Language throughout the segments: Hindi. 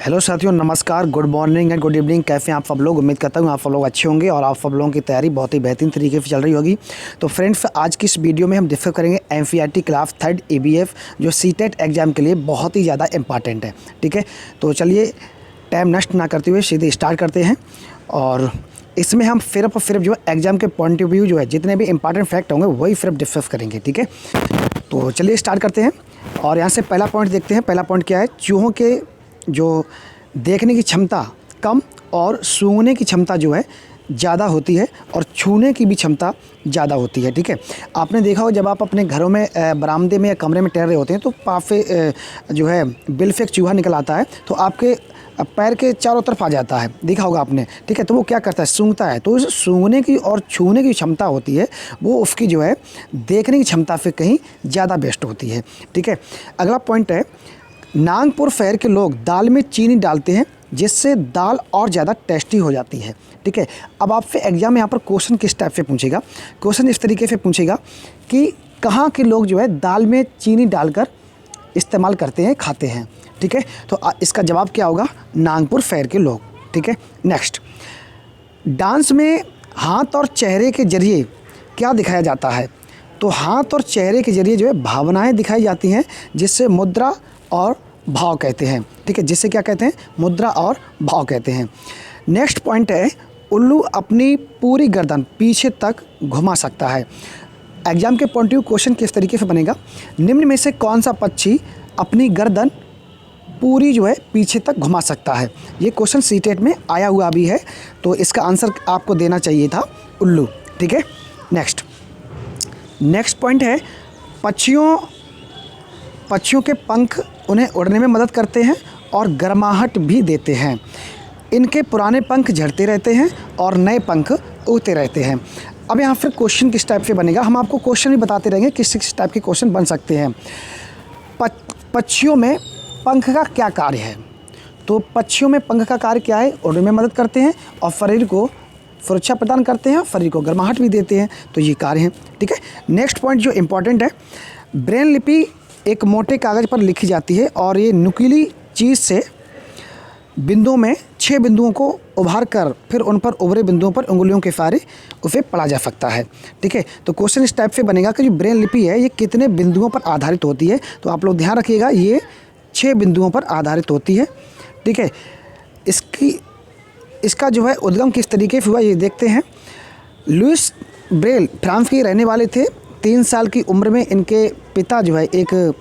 हेलो साथियों, नमस्कार, good morning and good evening. कैसे हैं आप सब लोग? उम्मीद करता हूँ आप सब लोग अच्छे होंगे और आप सब लोगों की तैयारी बहुत ही बेहतरीन तरीके से चल रही होगी। तो फ्रेंड्स, आज की इस वीडियो में हम डिस्कस करेंगे एनसीईआरटी क्लास 3 ईबीएफ जो सीटेट एग्ज़ाम के लिए बहुत ही ज़्यादा इंपॉर्टेंट है। ठीक है, तो चलिए टाइम नष्ट ना करते हुए सीधे स्टार्ट करते हैं। और इसमें हम सिर्फ और सिर्फ जो एग्ज़ाम के पॉइंट ऑफ व्यू जो है जितने भी इंपॉर्टेंट फैक्ट होंगे वही सिर्फ डिस्कस करेंगे। ठीक है, तो चलिए स्टार्ट करते हैं। और यहाँ से पहला पॉइंट देखते हैं। पहला पॉइंट क्या है? चूहों के जो देखने की क्षमता कम और सूंघने की क्षमता जो है ज़्यादा होती है और छूने की भी क्षमता ज़्यादा होती है। ठीक है, आपने देखा हो जब आप अपने घरों में बरामदे में या कमरे में टहल रहे होते हैं तो पाफे जो है बिल से एक चूहा निकल आता है तो आपके पैर के चारों तरफ आ जाता है, देखा होगा आपने। ठीक है, तो वो क्या करता है? सूंघता है। तो उस सूंघने की और छूने की क्षमता होती है वो उसकी जो है देखने की क्षमता से कहीं ज़्यादा बेस्ट होती है। ठीक है, अगला पॉइंट है, नागपुर शहर के लोग दाल में चीनी डालते हैं जिससे दाल और ज़्यादा टेस्टी हो जाती है। ठीक है, अब आपसे एग्जाम में यहाँ पर क्वेश्चन किस टाइप से पूछेगा? क्वेश्चन इस तरीके से पूछेगा कि कहाँ के लोग जो है दाल में चीनी डालकर इस्तेमाल करते हैं, खाते हैं। ठीक है, तो इसका जवाब क्या होगा? नागपुर शहर के लोग। ठीक है, नेक्स्ट, डांस में हाथ और चेहरे के जरिए क्या दिखाया जाता है? तो हाथ और चेहरे के जरिए जो है भावनाएँ दिखाई जाती हैं जिससे मुद्रा और भाव कहते हैं। ठीक है, जिससे क्या कहते हैं? मुद्रा और भाव कहते हैं। नेक्स्ट पॉइंट है, उल्लू अपनी पूरी गर्दन पीछे तक घुमा सकता है। एग्जाम के पॉइंट ऑफ व्यू क्वेश्चन किस तरीके से बनेगा? निम्न में से कौन सा पक्षी अपनी गर्दन पूरी जो है पीछे तक घुमा सकता है? ये क्वेश्चन सीटेट में आया हुआ भी है, तो इसका आंसर आपको देना चाहिए था उल्लू। ठीक है, नेक्स्ट पॉइंट है, पक्षियों के पंख उन्हें उड़ने में मदद करते हैं और गर्माहट भी देते हैं। इनके पुराने पंख झड़ते रहते हैं और नए पंख उगते रहते हैं। अब यहाँ फिर क्वेश्चन किस टाइप से बनेगा? हम आपको क्वेश्चन भी बताते रहेंगे किस टाइप के क्वेश्चन बन सकते हैं। पक्षियों में पंख का क्या कार्य है? तो पक्षियों में पंख का कार्य क्या है? उड़ने में मदद करते हैं और शरीर को सुरक्षा प्रदान करते हैं, शरीर को गर्माहट भी देते हैं, तो ये कार्य हैं। ठीक है, नेक्स्ट पॉइंट जो इम्पोर्टेंट है, ब्रेन लिपि एक मोटे कागज़ पर लिखी जाती है और ये नुकीली चीज़ से बिंदुओं में 6 बिंदुओं को उभार कर फिर उन पर उभरे बिंदुओं पर उंगलियों के सहारे उसे पढ़ा जा सकता है। ठीक है, तो क्वेश्चन इस टाइप से बनेगा कि जो ब्रेन लिपि है ये कितने बिंदुओं पर आधारित होती है? तो आप लोग ध्यान रखिएगा, ये 6 बिंदुओं पर आधारित होती है। ठीक है, इसका जो है उद्गम किस तरीके से हुआ ये देखते हैं। लुइस ब्रेल फ्रांस के रहने वाले थे। 3 साल की उम्र में इनके पिता जो है एक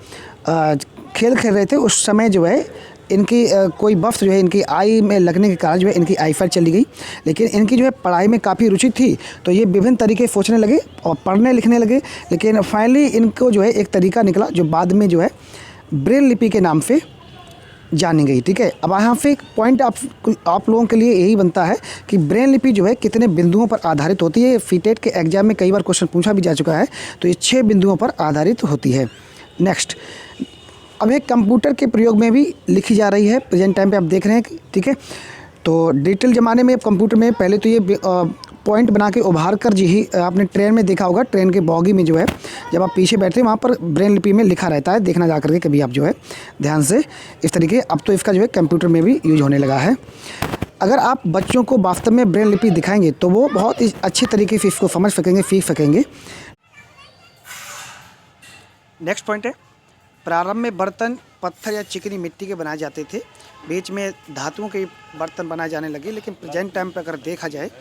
खेल खेल रहे थे। उस समय जो है इनकी कोई बफ्त जो है इनकी आई में लगने के कारण जो है इनकी आईसाइट चली गई। लेकिन इनकी जो है पढ़ाई में काफ़ी रुचि थी, तो ये विभिन्न तरीके सोचने लगे और पढ़ने लिखने लगे। लेकिन फाइनली इनको जो है एक तरीका निकला जो बाद में जो है ब्रेल लिपि के नाम से जानी गई। ठीक है, अब यहाँ पे एक पॉइंट आप लोगों के लिए यही बनता है कि ब्रेन लिपि जो है कितने बिंदुओं पर आधारित होती है। सीटेट के एग्जाम में कई बार क्वेश्चन पूछा भी जा चुका है, तो ये 6 बिंदुओं पर आधारित होती है। नेक्स्ट, अब एक कंप्यूटर के प्रयोग में भी लिखी जा रही है, प्रेजेंट टाइम पे आप देख रहे हैं। ठीक है, तो डिजिटल ज़माने में कंप्यूटर में पहले तो ये पॉइंट बना के उभार कर जी ही आपने ट्रेन में देखा होगा, ट्रेन के बॉगी में जो है जब आप पीछे बैठते हैं वहाँ पर ब्रेन लिपि में लिखा रहता है, देखना जा करके कभी आप जो है ध्यान से इस तरीके। अब तो इसका जो है कंप्यूटर में भी यूज होने लगा है। अगर आप बच्चों को वास्तव में ब्रेन लिपि दिखाएंगे तो वो बहुत ही अच्छी तरीके से इसको समझ सकेंगे, सीख सकेंगे। नेक्स्ट पॉइंट है, प्रारंभ में बर्तन पत्थर या चिकनी मिट्टी के बनाए जाते थे, बीच में धातुओं के बर्तन बनाए जाने लगे। लेकिन प्रेजेंट टाइम पर अगर देखा जाए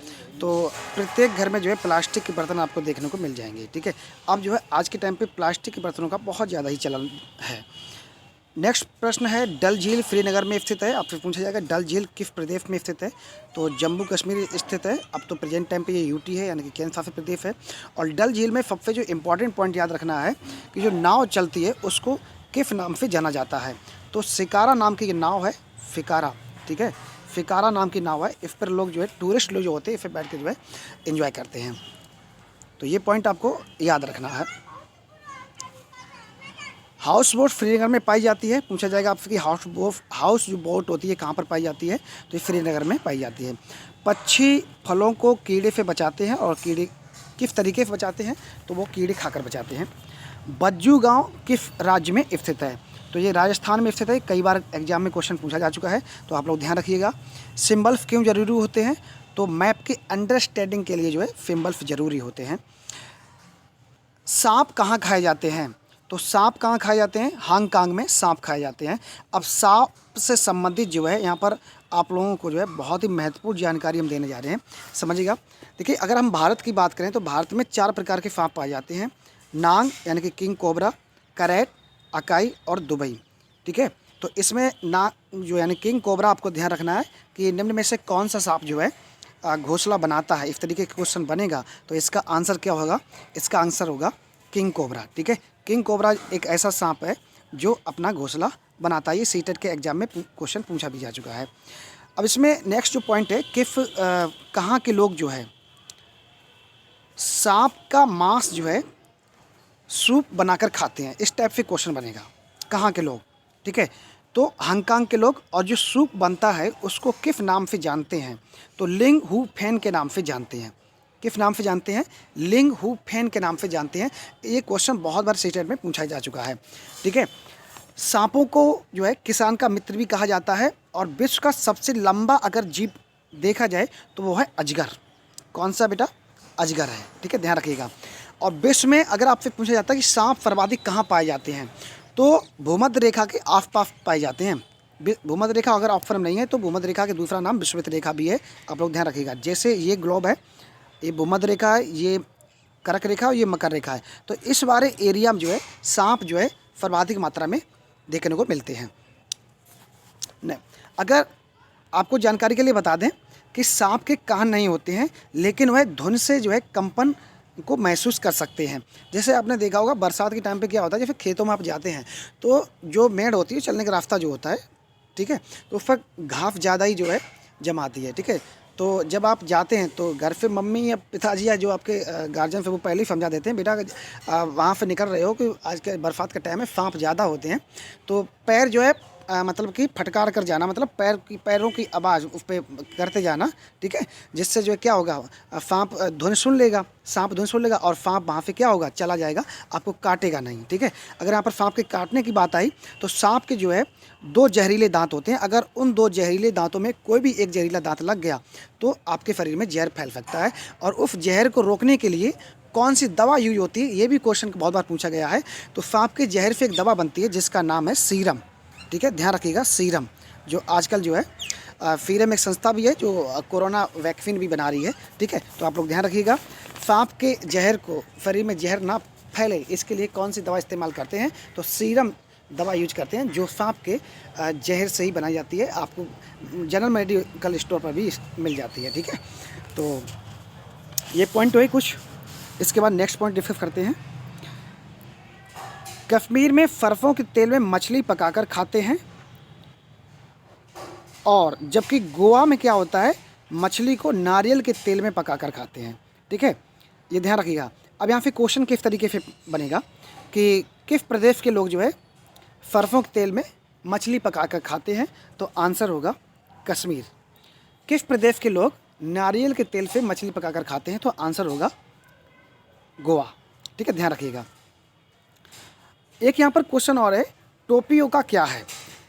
तो प्रत्येक घर में जो है प्लास्टिक के बर्तन आपको देखने को मिल जाएंगे। ठीक है, अब जो है आज के टाइम पे प्लास्टिक के बर्तनों का बहुत ज़्यादा ही चलन है। नेक्स्ट प्रश्न है, डल झील श्रीनगर में स्थित है। आपसे पूछा जाएगा डल झील किस प्रदेश में स्थित है? तो जम्मू कश्मीर स्थित है। अब तो प्रेजेंट टाइम पे ये यूटी है, यानी कि केंद्र शासित प्रदेश है। और डल झील में सबसे जो इम्पोर्टेंट पॉइंट याद रखना है कि जो नाव चलती है उसको किस नाम से जाना जाता है? तो शिकारा नाम की नाव है, शिकारा। ठीक है, शिकारा नाम की नाव है। इस पर लोग जो है टूरिस्ट लोग जो होते हैं इस पर बैठ के जो है एंजॉय करते हैं। तो ये पॉइंट आपको याद रखना है। हाउस बोट श्रीनगर में पाई जाती है। पूछा जाएगा आपसे कि हाउस जो बोट होती है कहाँ पर पाई जाती है? तो ये श्रीनगर में पाई जाती है। पक्षी फलों को कीड़े से बचाते हैं और कीड़े किस तरीके से बचाते हैं? तो वो कीड़े खाकर बचाते हैं। बज्जू गांव किस राज्य में स्थित है? तो ये राजस्थान में स्थित है, कई बार एग्जाम में क्वेश्चन पूछा जा चुका है, तो आप लोग ध्यान रखिएगा। सिंबल्स क्यों ज़रूरी होते हैं? तो मैप के अंडरस्टैंडिंग के लिए जो है सिंबल्स ज़रूरी होते हैं। सांप कहाँ खाए जाते हैं? तो सांप कहाँ खाए जाते हैं? हांगकांग में सांप खाए जाते हैं। अब सांप से संबंधित जो है यहाँ पर आप लोगों को जो है बहुत ही महत्वपूर्ण जानकारी हम देने जा रहे हैं, समझिएगा। देखिए, अगर हम भारत की बात करें तो भारत में 4 प्रकार के सांप पाए जाते हैं। नांग यानी कि किंग कोबरा, करैट, अकाई और दुबई। ठीक है, तो इसमें जो यानी किंग कोबरा आपको ध्यान रखना है कि निम्न में से कौन सा सांप जो है घोंसला बनाता है। इस तरीके का क्वेश्चन बनेगा तो इसका आंसर क्या होगा? इसका आंसर होगा किंग कोबरा। ठीक है, किंग कोबरा एक ऐसा सांप है जो अपना घोंसला बनाता है। ये सीटेट के एग्जाम में क्वेश्चन पूछा भी जा चुका है। अब इसमें नेक्स्ट जो पॉइंट है, किस कहाँ के लोग जो है सांप का मांस जो है सूप बनाकर खाते हैं, इस टाइप से क्वेश्चन बनेगा। कहाँ के लोग? ठीक है, तो हांगकांग के लोग। और जो सूप बनता है उसको किस नाम से जानते हैं? तो लिंग हु फैन के नाम से जानते हैं। किस नाम से जानते हैं? लिंग हु फैन के नाम से जानते हैं। ये क्वेश्चन बहुत बार सीटेट में पूछा जा चुका है। ठीक है, सांपों को जो है किसान का मित्र भी कहा जाता है। और विश्व का सबसे लंबा अगर जीव देखा जाए तो वो है अजगर। कौन सा बेटा? अजगर है। ठीक है, ध्यान रखिएगा। और विश्व में अगर आपसे पूछा जाता है कि सांप सर्वाधिक कहाँ पाए जाते हैं, तो भूमध्य रेखा के आसपास पाए जाते हैं। भूमध्य रेखा अगर ऑप्शन में नहीं है तो भूमध्य रेखा के दूसरा नाम विषुवत रेखा भी है, आप लोग ध्यान रखिएगा। जैसे ये ग्लोब है, ये भूमध्य रेखा है, ये कर्क रेखा और ये मकर रेखा है। तो इस वाले एरिया में जो है सांप जो है सर्वाधिक मात्रा में देखने को मिलते हैं। नहीं, अगर आपको जानकारी के लिए बता दें कि सांप के कान नहीं होते हैं, लेकिन वह धुन से जो है कंपन को महसूस कर सकते हैं। जैसे आपने देखा होगा बरसात के टाइम पे क्या होता है, जैसे खेतों में आप जाते हैं तो जो मेड़ होती है, चलने का रास्ता जो होता है, ठीक है, तो उस पर घास ज़्यादा ही जो है जमाती है। ठीक है, तो जब आप जाते हैं तो घर से मम्मी या पिताजी या जो आपके गार्जियन से वो पहले ही समझा देते हैं, बेटा वहाँ से निकल रहे हो कि आज के बरसात का टाइम है, सांप ज़्यादा होते हैं। तो पैर जो है मतलब कि फटकार कर जाना, मतलब पैरों की आवाज़ उस पर करते जाना। ठीक है, जिससे जो है क्या होगा, सांप धुन सुन लेगा, सांप धुन सुन लेगा और सांप वहाँ से क्या होगा, चला जाएगा, आपको काटेगा नहीं। ठीक है, अगर यहाँ पर सांप के काटने की बात आई तो सांप के जो है 2 जहरीले दांत होते हैं। अगर उन 2 जहरीले दांतों में कोई भी एक जहरीला दांत लग गया तो आपके शरीर में जहर फैल सकता है। और उस जहर को रोकने के लिए कौन सी दवा यूज होती है, ये भी क्वेश्चन बहुत बार पूछा गया है। तो सांप के जहर से एक दवा बनती है जिसका नाम है सीरम। ठीक है, ध्यान रखिएगा, सीरम, जो आजकल जो है सीरम एक संस्था भी है जो कोरोना वैक्सीन भी बना रही है। ठीक है, तो आप लोग ध्यान रखिएगा, सांप के जहर को, शरीर में जहर ना फैले इसके लिए कौन सी दवा इस्तेमाल करते हैं? तो सीरम दवा यूज करते हैं, जो सांप के जहर से ही बनाई जाती है। आपको जनरल मेडिकल स्टोर पर भी मिल जाती है। ठीक है, तो ये पॉइंट तो है कुछ। इसके बाद नेक्स्ट पॉइंट डिस्कस करते हैं। कश्मीर में सरसों के तेल में मछली पकाकर खाते हैं, और जबकि गोवा में क्या होता है, मछली को नारियल के तेल में पकाकर खाते हैं। ठीक है, ये ध्यान रखिएगा। अब यहाँ पे क्वेश्चन किस तरीके से बनेगा कि किस प्रदेश के लोग जो है सरसों के तेल में मछली पकाकर खाते हैं? तो आंसर होगा कश्मीर। किस प्रदेश के लोग नारियल के तेल से मछली पकाकर खाते हैं? तो आंसर होगा गोवा। ठीक है, ध्यान रखिएगा। एक यहाँ पर क्वेश्चन और है, टोपियोका क्या है?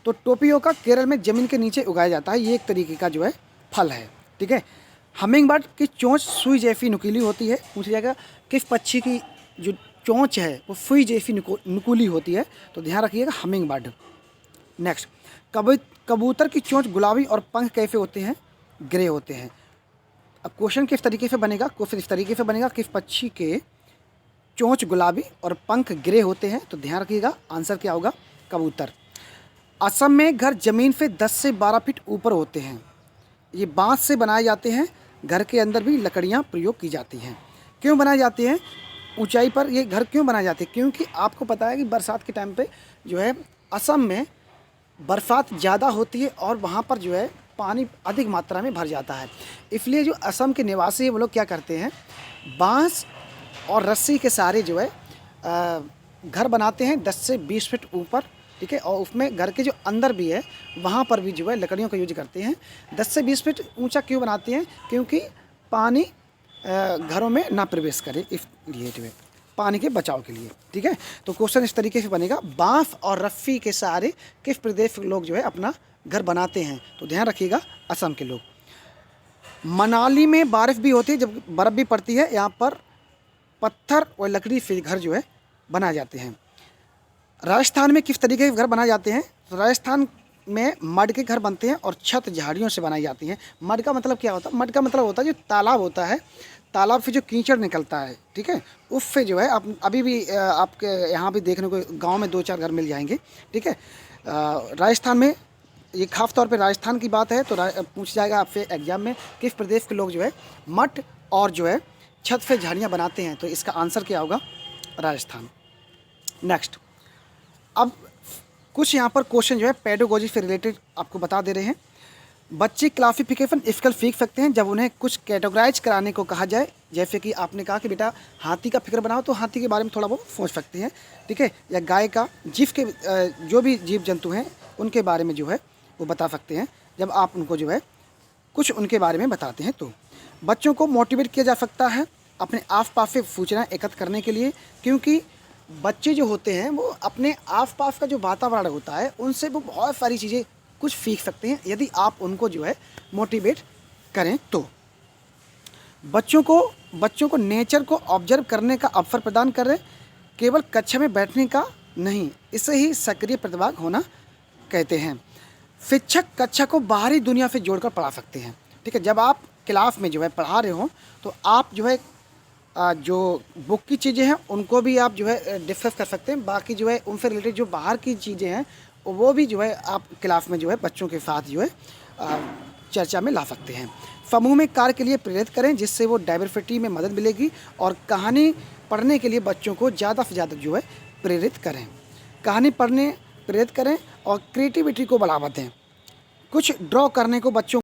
तो टोपियोका केरल में ज़मीन के नीचे उगाया जाता है। ये एक तरीके का जो है फल है। ठीक है, हमिंग बर्ड की चोंच सुई जैसी नुकीली होती है। पूछा जाएगा किस पक्षी की जो चोंच है वो सुई जैसी नुकीली होती है? तो ध्यान रखिएगा, हमिंग बर्ड। नेक्स्ट, कबूतर की चोंच गुलाबी और पंख कैसे होते हैं? ग्रे होते हैं। अब क्वेश्चन किस तरीके से बनेगा? क्वेश्चन इस तरीके से बनेगा, किस पक्षी के चोंच गुलाबी और पंख ग्रे होते हैं? तो ध्यान रखिएगा, आंसर क्या होगा? कबूतर। असम में घर ज़मीन से 10 से 12 फीट ऊपर होते हैं। ये बांस से बनाए जाते हैं। घर के अंदर भी लकड़ियाँ प्रयोग की जाती हैं। क्यों बनाए जाते हैं? ऊंचाई पर ये घर क्यों बनाए जाते हैं? क्योंकि आपको पता है कि बरसात के टाइम पे जो है असम में बरसात ज़्यादा होती है और वहाँ पर जो है पानी अधिक मात्रा में भर जाता है। इसलिए जो असम के निवासी हैं वो लोग क्या करते हैं, बांस और रस्सी के सहारे जो है घर बनाते हैं 10 से 20 फीट ऊपर। ठीक है, और उसमें घर के जो अंदर भी है वहाँ पर भी जो है लकड़ियों का यूज करते हैं। 10 से 20 फीट ऊंचा क्यों बनाते हैं? क्योंकि पानी घरों में ना प्रवेश करे, इसलिए जो है। पानी के बचाव के लिए। ठीक है, तो क्वेश्चन इस तरीके से बनेगा, बांस और रस्सी के सहारे किस प्रदेश के लोग जो है अपना घर बनाते हैं? तो ध्यान रखिएगा, असम के लोग। मनाली में बारिश भी होती है, जब बर्फ़ भी पड़ती है, यहाँ पर पत्थर और लकड़ी से घर जो है बनाए जाते हैं। राजस्थान में किस तरीके के घर बनाए जाते हैं? तो राजस्थान में मड के घर बनते हैं और छत झाड़ियों से बनाई जाती हैं। मड का मतलब क्या होता है? मड का मतलब होता है जो तालाब होता है, तालाब से जो कीचड़ निकलता है, ठीक है, उससे जो है आप अभी भी आपके यहाँ भी देखने को गांव में 2-4 घर मिल जाएंगे। ठीक है, राजस्थान में ये खास तौर पे राजस्थान की बात है तो पूछ जाएगा आपसे एग्जाम में, किस प्रदेश के लोग जो है मठ और जो है छत से झाड़ियाँ बनाते हैं? तो इसका आंसर क्या होगा? राजस्थान। नेक्स्ट, अब कुछ यहाँ पर क्वेश्चन जो है पेडागोजी से रिलेटेड आपको बता दे रहे हैं। बच्चे क्लासिफिकेशन स्किल सीख सकते हैं जब उन्हें कुछ कैटेगराइज कराने को कहा जाए। जैसे कि आपने कहा कि बेटा हाथी का फिक्र बनाओ, तो हाथी के बारे में थोड़ा बहुत सोच सकते हैं। ठीक है, या गाय का, जीव के जो भी जीव जंतु हैं उनके बारे में जो है वो बता सकते हैं जब आप उनको जो है कुछ उनके बारे में बताते हैं। तो बच्चों को मोटिवेट किया जा सकता है अपने आसपास से सूचना एकत्र करने के लिए, क्योंकि बच्चे जो होते हैं वो अपने आसपास का जो वातावरण होता है उनसे वो बहुत सारी चीज़ें कुछ सीख सकते हैं यदि आप उनको जो है मोटिवेट करें। तो बच्चों को नेचर को ऑब्जर्व करने का अवसर प्रदान करें, केवल कक्षा में बैठने का नहीं। इसे ही सक्रिय प्रतिभाग होना कहते हैं। शिक्षक कक्षा को बाहरी दुनिया से जोड़कर पढ़ा सकते हैं। ठीक है, जब आप क्लास में जो है पढ़ा रहे हो तो आप जो है जो बुक की चीज़ें हैं उनको भी आप जो है डिस्कस कर सकते हैं। बाकी जो है उनसे रिलेटेड जो बाहर की चीज़ें हैं वो भी जो है आप क्लास में जो है बच्चों के साथ जो है चर्चा में ला सकते हैं। समूह में कार्य के लिए प्रेरित करें, जिससे वो डाइवर्सिटी में मदद मिलेगी। और कहानी पढ़ने के लिए बच्चों को ज़्यादा से ज़्यादा जो है प्रेरित करें। कहानी पढ़ने प्रेरित करें और क्रिएटिविटी को बढ़ावा दें। कुछ ड्रॉ करने को बच्चों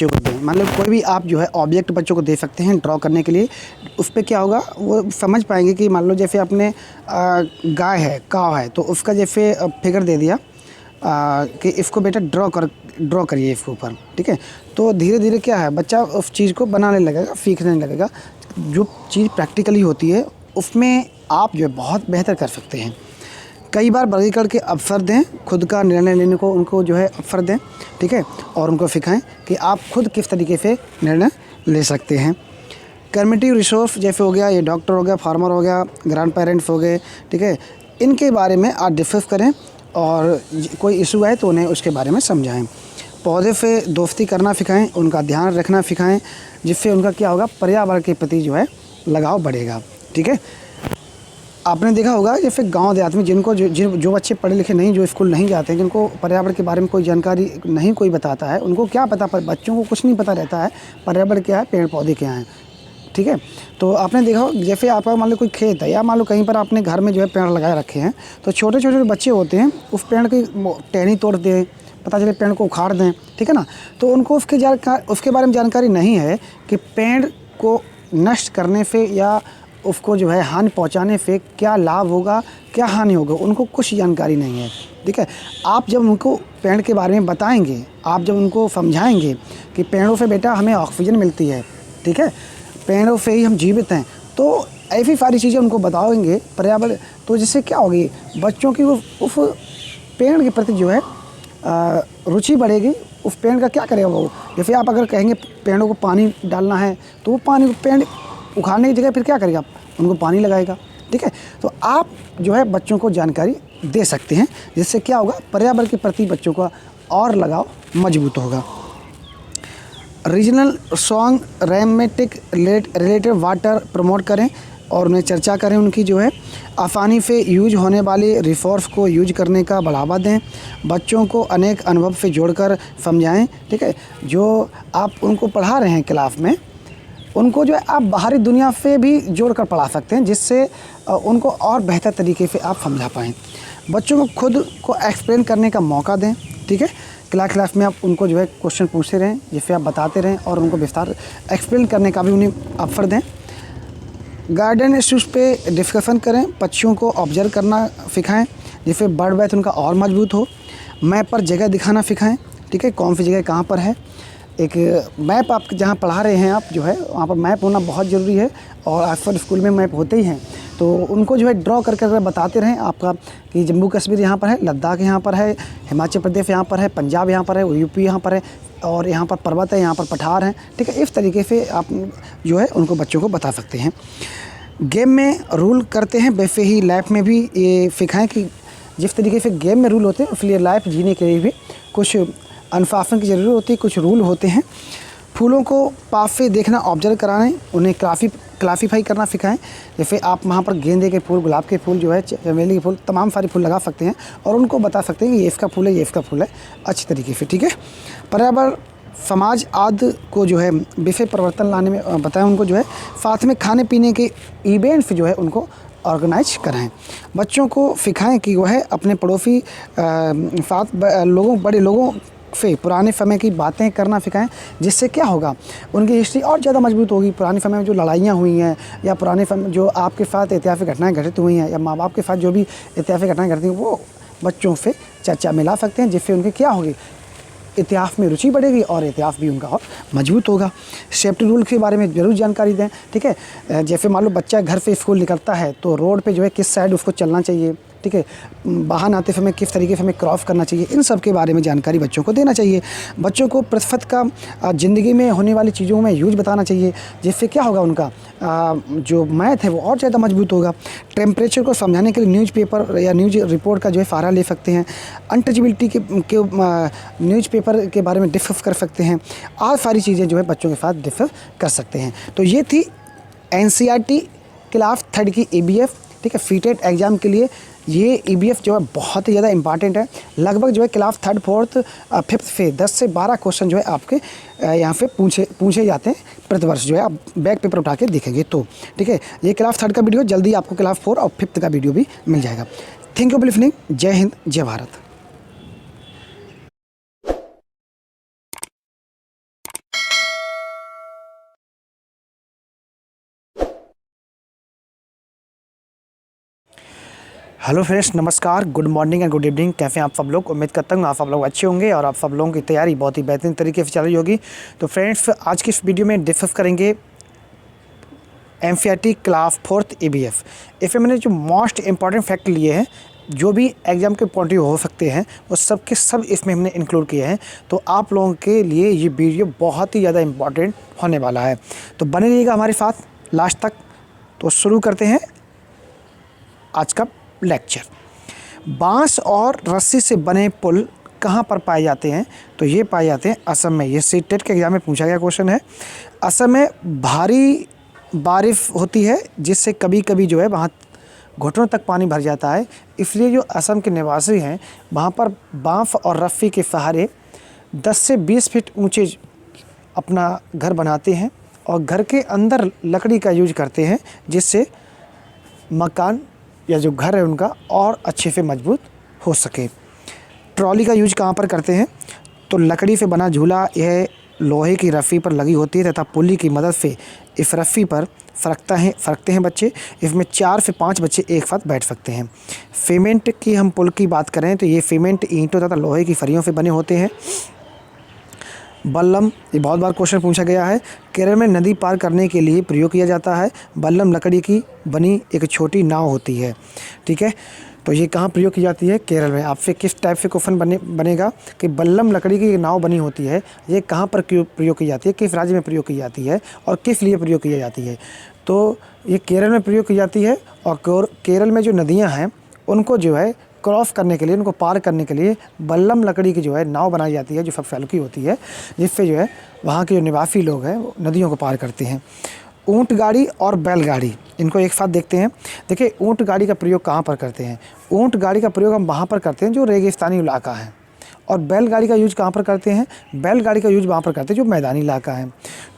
को दें। मतलब कोई भी आप जो है ऑब्जेक्ट बच्चों को दे सकते हैं ड्रॉ करने के लिए। उस पर क्या होगा, वो समझ पाएंगे कि मान लो जैसे आपने गाय है, काव है, तो उसका जैसे फिगर दे दिया कि इसको बेटा ड्रॉ करिए इसके ऊपर। ठीक है, तो धीरे धीरे क्या है, बच्चा उस चीज़ को बनाने लगेगा, सीखने लगेगा। जो चीज़ प्रैक्टिकली होती है उसमें आप जो है बहुत बेहतर कर सकते हैं। कई बार वर्गीकरण के अवसर दें, खुद का निर्णय लेने को उनको जो है अवसर दें। ठीक है, और उनको सिखाएं कि आप खुद किस तरीके से निर्णय ले सकते हैं। कम्युनिटी रिसोर्स जैसे हो गया, ये डॉक्टर हो गया, फार्मर हो गया, ग्रैंड पेरेंट्स हो गए, ठीक है, इनके बारे में आप डिस्कस करें और कोई इशू आए तो उन्हें उसके बारे में समझाएं। पौधे से दोस्ती करना सिखाएं, उनका ध्यान रखना सिखाएं, जिससे उनका क्या होगा, पर्यावरण के प्रति जो है लगाव बढ़ेगा। ठीक है, आपने देखा होगा जैसे गांव देहात में जिनको जो बच्चे पढ़े लिखे नहीं, जो स्कूल नहीं जाते हैं, जिनको पर्यावरण के बारे में कोई जानकारी नहीं कोई बताता है, उनको क्या पता, पर बच्चों को कुछ नहीं पता रहता है पर्यावरण क्या है, पेड़ पौधे क्या हैं। ठीक है, तो आपने देखा हो जैसे आपका मान लो कोई खेत है या मान लो कहीं पर आपने घर में जो है पेड़ लगाए रखे हैं, तो छोटे छोटे बच्चे होते हैं उस पेड़ की टहनी तोड़ दें, पता चले पेड़ को उखाड़ दें। ठीक है ना, तो उनको उसके बारे में जानकारी नहीं है कि पेड़ को नष्ट करने से या उसको जो है हानि पहुंचाने से क्या लाभ होगा, क्या हानि होगा, उनको कुछ जानकारी नहीं है। ठीक है, आप जब उनको पेड़ के बारे में बताएंगे, आप जब उनको समझाएंगे कि पेड़ों से बेटा हमें ऑक्सीजन मिलती है, ठीक है, पेड़ों से ही हम जीवित हैं, तो ऐसी सारी चीज़ें उनको बताएंगे पर्यावरण, तो जिससे क्या होगी, बच्चों की वो उस पेड़ के प्रति जो है रुचि बढ़ेगी। उस पेड़ का क्या करेगा वो, जैसे आप अगर कहेंगे पेड़ों को पानी डालना है तो वो पानी, पेड़ उखाड़ने की जगह फिर क्या करेगा, उनको पानी लगाएगा। ठीक है, तो आप जो है बच्चों को जानकारी दे सकते हैं, जिससे क्या होगा, पर्यावरण के प्रति बच्चों का और लगाव मजबूत होगा। Regional song dramatic related water promote करें और उन्हें चर्चा करें, उनकी जो है आसानी से यूज होने वाले रिसोर्स को यूज करने का बढ़ावा दें। बच्चों को अनेक अनुभव से जोड़कर समझाएं। ठीक है, जो आप उनको पढ़ा रहे हैं क्लास में, उनको जो है आप बाहरी दुनिया से भी जोड़कर पढ़ा सकते हैं, जिससे उनको और बेहतर तरीके से आप समझा पाएँ। बच्चों को खुद को एक्सप्लेन करने का मौका दें। ठीक है, क्लास में आप उनको जो है क्वेश्चन पूछते रहें, जिससे आप बताते रहें और उनको विस्तार एक्सप्लेन करने का भी उन्हें अवसर दें। गार्डन इश्यूज़ पे डिस्कशन करें, पक्षियों को ऑब्जर्व करना सिखाएं, जिससे बर्ड वैथ उनका और मजबूत हो। मैप पर जगह दिखाना सिखाएं। ठीक है, कौन सी जगह कहाँ पर है। एक मैप आप जहाँ पढ़ा रहे हैं आप जो है वहाँ पर मैप होना बहुत ज़रूरी है, और आजकल स्कूल में मैप होते ही हैं, तो उनको जो है ड्रॉ कर कर बताते रहें आपका कि जम्मू कश्मीर यहाँ पर है, लद्दाख यहाँ पर है, हिमाचल प्रदेश यहाँ पर है, पंजाब यहाँ पर है, यूपी यहाँ पर है, और यहाँ पर पर्वत है, यहाँ पर पठार हैं, ठीक है। इस तरीके से आप जो है उनको बच्चों को बता सकते हैं। गेम में रूल करते हैं वैसे ही लाइफ में भी ये सिखाएं कि जिस तरीके से गेम में रूल होते हैं इसलिए लाइफ जीने के लिए भी कुछ अनुशासन की ज़रूरत होती है, कुछ रूल होते हैं। फूलों को पास से देखना, ऑब्जर्व कराएं, उन्हें क्लासीफाई करना सिखाएं। जैसे आप वहाँ पर गेंदे के फूल, गुलाब के फूल जो है, चमेली के फूल, तमाम सारे फूल लगा सकते हैं और उनको बता सकते हैं कि ये इसका फूल है, ये इसका फूल है, अच्छी तरीके से, ठीक है। पर्यावरण, समाज आदि को जो है विषय परिवर्तन लाने में बताएं उनको जो है। साथ में खाने पीने के इवेंट्स जो है उनको ऑर्गेनाइज कराएं। बच्चों को सिखाएं कि वह अपने पड़ोसी साथ बड़े लोगों से पुराने समय की बातें करना सिखाएं, जिससे क्या होगा, उनकी हिस्ट्री और ज़्यादा मजबूत होगी। पुराने समय में जो लड़ाइयाँ हुई हैं या पुराने समय जो आपके साथ ऐतिहासिक घटनाएं घटित हुई हैं या माँ बाप के साथ जो भी ऐतिहासिक घटनाएं घटित हुई वो बच्चों से चर्चा मिला सकते हैं, जिससे उनकी क्या होगी, इतिहास में रुचि बढ़ेगी और इतिहास भी उनका और मजबूत होगा। सेफ्टी रूल के बारे में ज़रूर जानकारी दें, ठीक है। जैसे मान लो बच्चा घर से स्कूल निकलता है तो रोड पे जो है किस साइड उसको चलना चाहिए, ठीक है। वाहन आते समय किस तरीके से हमें क्रॉस करना चाहिए, इन सब के बारे में जानकारी बच्चों को देना चाहिए। बच्चों को प्रतिशत का ज़िंदगी में होने वाली चीज़ों में यूज बताना चाहिए, जिससे क्या होगा, उनका जो मैथ है वो और ज़्यादा मजबूत होगा। टेम्परेचर को समझाने के लिए न्यूज़पेपर या न्यूज़ रिपोर्ट का जो है सहारा ले सकते हैं। अनटचेबिलिटी के न्यूज़पेपर के बारे में डिस्कस कर सकते हैं। और सारी चीज़ें जो है बच्चों के साथ डिस्कस कर सकते हैं। तो ये थी NCERT क्लास 3 की EBF, ठीक है। सीटेट एग्ज़ाम के लिए ये EBF जो है बहुत ही ज़्यादा इंपॉर्टेंट है। लगभग जो है क्लास 3, 4, 5 से 10 से 12 क्वेश्चन जो है आपके यहाँ पे पूछे जाते हैं प्रतिवर्ष, जो है आप बैक पेपर उठा के देखेंगे तो, ठीक है। ये क्लास 3 का वीडियो, जल्दी आपको क्लास 4 और 5 का वीडियो भी मिल जाएगा। Thank you for listening. जय हिंद, जय भारत। हेलो फ्रेंड्स, नमस्कार, good morning and good evening. कैसे हैं आप सब लोग? उम्मीद करता हूँ आप सब लोग अच्छे होंगे और आप सब लोगों की तैयारी बहुत ही बेहतरीन तरीके से चल रही होगी। तो फ्रेंड्स, आज की इस वीडियो में डिस्कस करेंगे NCERT क्लास 4 EBF। इसमें मैंने जो मोस्ट इम्पॉर्टेंट फैक्ट लिए हैं, जो भी एग्ज़ाम के पॉइंट ऑफ व्यू हो सकते हैं, वो सब के सब इसमें हमने इंक्लूड किए हैं। तो आप लोगों के लिए ये वीडियो बहुत ही ज़्यादा इम्पॉर्टेंट होने वाला है, तो बने रहिएगा हमारे साथ लास्ट तक। तो शुरू करते हैं आज का लेक्चर। बांस और रस्सी से बने पुल कहाँ पर पाए जाते हैं? तो ये पाए जाते हैं असम में। ये सीटेट के एग्ज़ाम में पूछा गया क्वेश्चन है। असम में भारी बारिश होती है, जिससे कभी कभी जो है वहाँ घुटनों तक पानी भर जाता है। इसलिए जो असम के निवासी हैं वहाँ पर बांस और रस्सी के सहारे 10 से 20 फीट ऊँचे अपना घर बनाते हैं और घर के अंदर लकड़ी का यूज करते हैं, जिससे मकान या जो घर है उनका और अच्छे से मजबूत हो सके। ट्रॉली का यूज कहाँ पर करते हैं? तो लकड़ी से बना झूला यह लोहे की रस्सी पर लगी होती है तथा पुली की मदद से इस रस्सी पर फरकते हैं बच्चे। इसमें 4 से 5 बच्चे एक साथ बैठ सकते हैं। सीमेंट की हम पुल की बात करें तो ये सीमेंट ईंटों तथा लोहे की फरियों से बने होते हैं। बल्लम, ये बहुत बार क्वेश्चन पूछा गया है। केरल में नदी पार करने के लिए प्रयोग किया जाता है। बल्लम लकड़ी की बनी एक छोटी नाव होती है, ठीक है। तो ये कहाँ प्रयोग की जाती है? केरल में। आपसे किस टाइप से क्वेश्चन बनेगा कि बल्लम लकड़ी की नाव बनी होती है, ये कहाँ पर प्रयोग की जाती है, किस राज्य में प्रयोग की जाती है और किस लिए प्रयोग की जाती है? तो ये केरल में प्रयोग की जाती है। और केरल में जो नदियाँ हैं उनको जो है क्रॉस करने के लिए, उनको पार करने के लिए बल्लम लकड़ी की जो है नाव बनाई जाती है, जो सबसे हल्की होती है, जिससे जो है वहाँ के जो निवासी लोग हैं वो नदियों को पार करते हैं। ऊँट गाड़ी और बैलगाड़ी, इनको एक साथ देखते हैं। देखिए, ऊँट गाड़ी का प्रयोग कहाँ पर करते हैं? ऊँट गाड़ी का प्रयोग हम वहाँ पर करते हैं जो रेगिस्तानी इलाका है। और बैलगाड़ी का यूज कहाँ पर करते हैं? बैलगाड़ी का यूज वहाँ पर करते हैं जो मैदानी इलाका है।